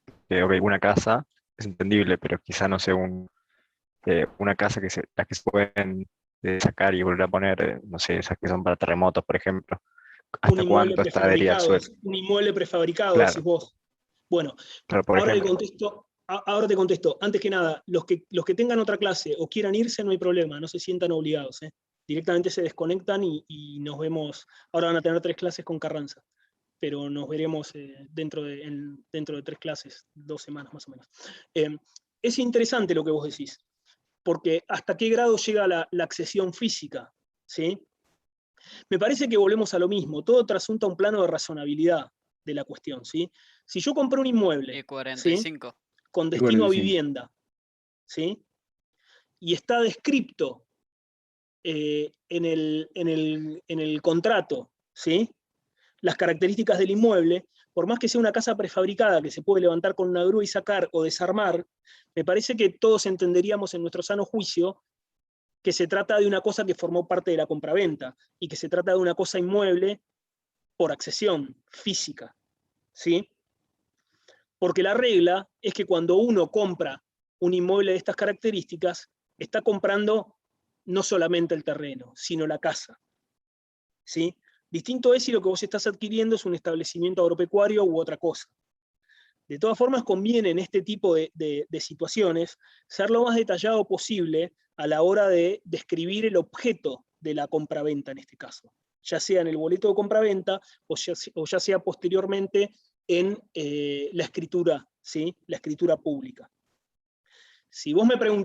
Ok, una casa es entendible, pero quizá no sé, una casa las que se pueden sacar y volver a poner, no sé, esas que son para terremotos, por ejemplo. Un ¿Hasta inmueble cuánto está adherida al prefabricado, suelo? un inmueble prefabricado, decís Claro, vos. Bueno, claro, por ahora ejemplo. te contesto. Antes que nada, los que tengan otra clase o quieran irse, no hay problema, no se sientan obligados. Directamente se desconectan y nos vemos. Ahora van a tener 3 clases con Carranza. pero nos veremos dentro de 3 clases, 2 semanas más o menos. Es interesante lo que vos decís, porque hasta qué grado llega la accesión física, ¿sí? Me parece que volvemos a lo mismo, todo trasunta un plano de razonabilidad de la cuestión, ¿sí? Si yo compré un inmueble, Y ¿sí? 45. Con destino a 45. vivienda, ¿sí? Y está descripto en el contrato, ¿sí? Las características del inmueble, por más que sea una casa prefabricada que se puede levantar con una grúa y sacar o desarmar, me parece que todos entenderíamos en nuestro sano juicio que se trata de una cosa que formó parte de la compraventa y que se trata de una cosa inmueble por accesión física, ¿sí? Porque la regla es que cuando uno compra un inmueble de estas características, está comprando no solamente el terreno, sino la casa, ¿sí? Distinto es si lo que vos estás adquiriendo es un establecimiento agropecuario u otra cosa. De todas formas, conviene en este tipo de situaciones ser lo más detallado posible a la hora de describir el objeto de la compraventa en este caso, ya sea en el boleto de compraventa o ya sea posteriormente en la escritura, ¿sí? La escritura pública. Si vos me preguntás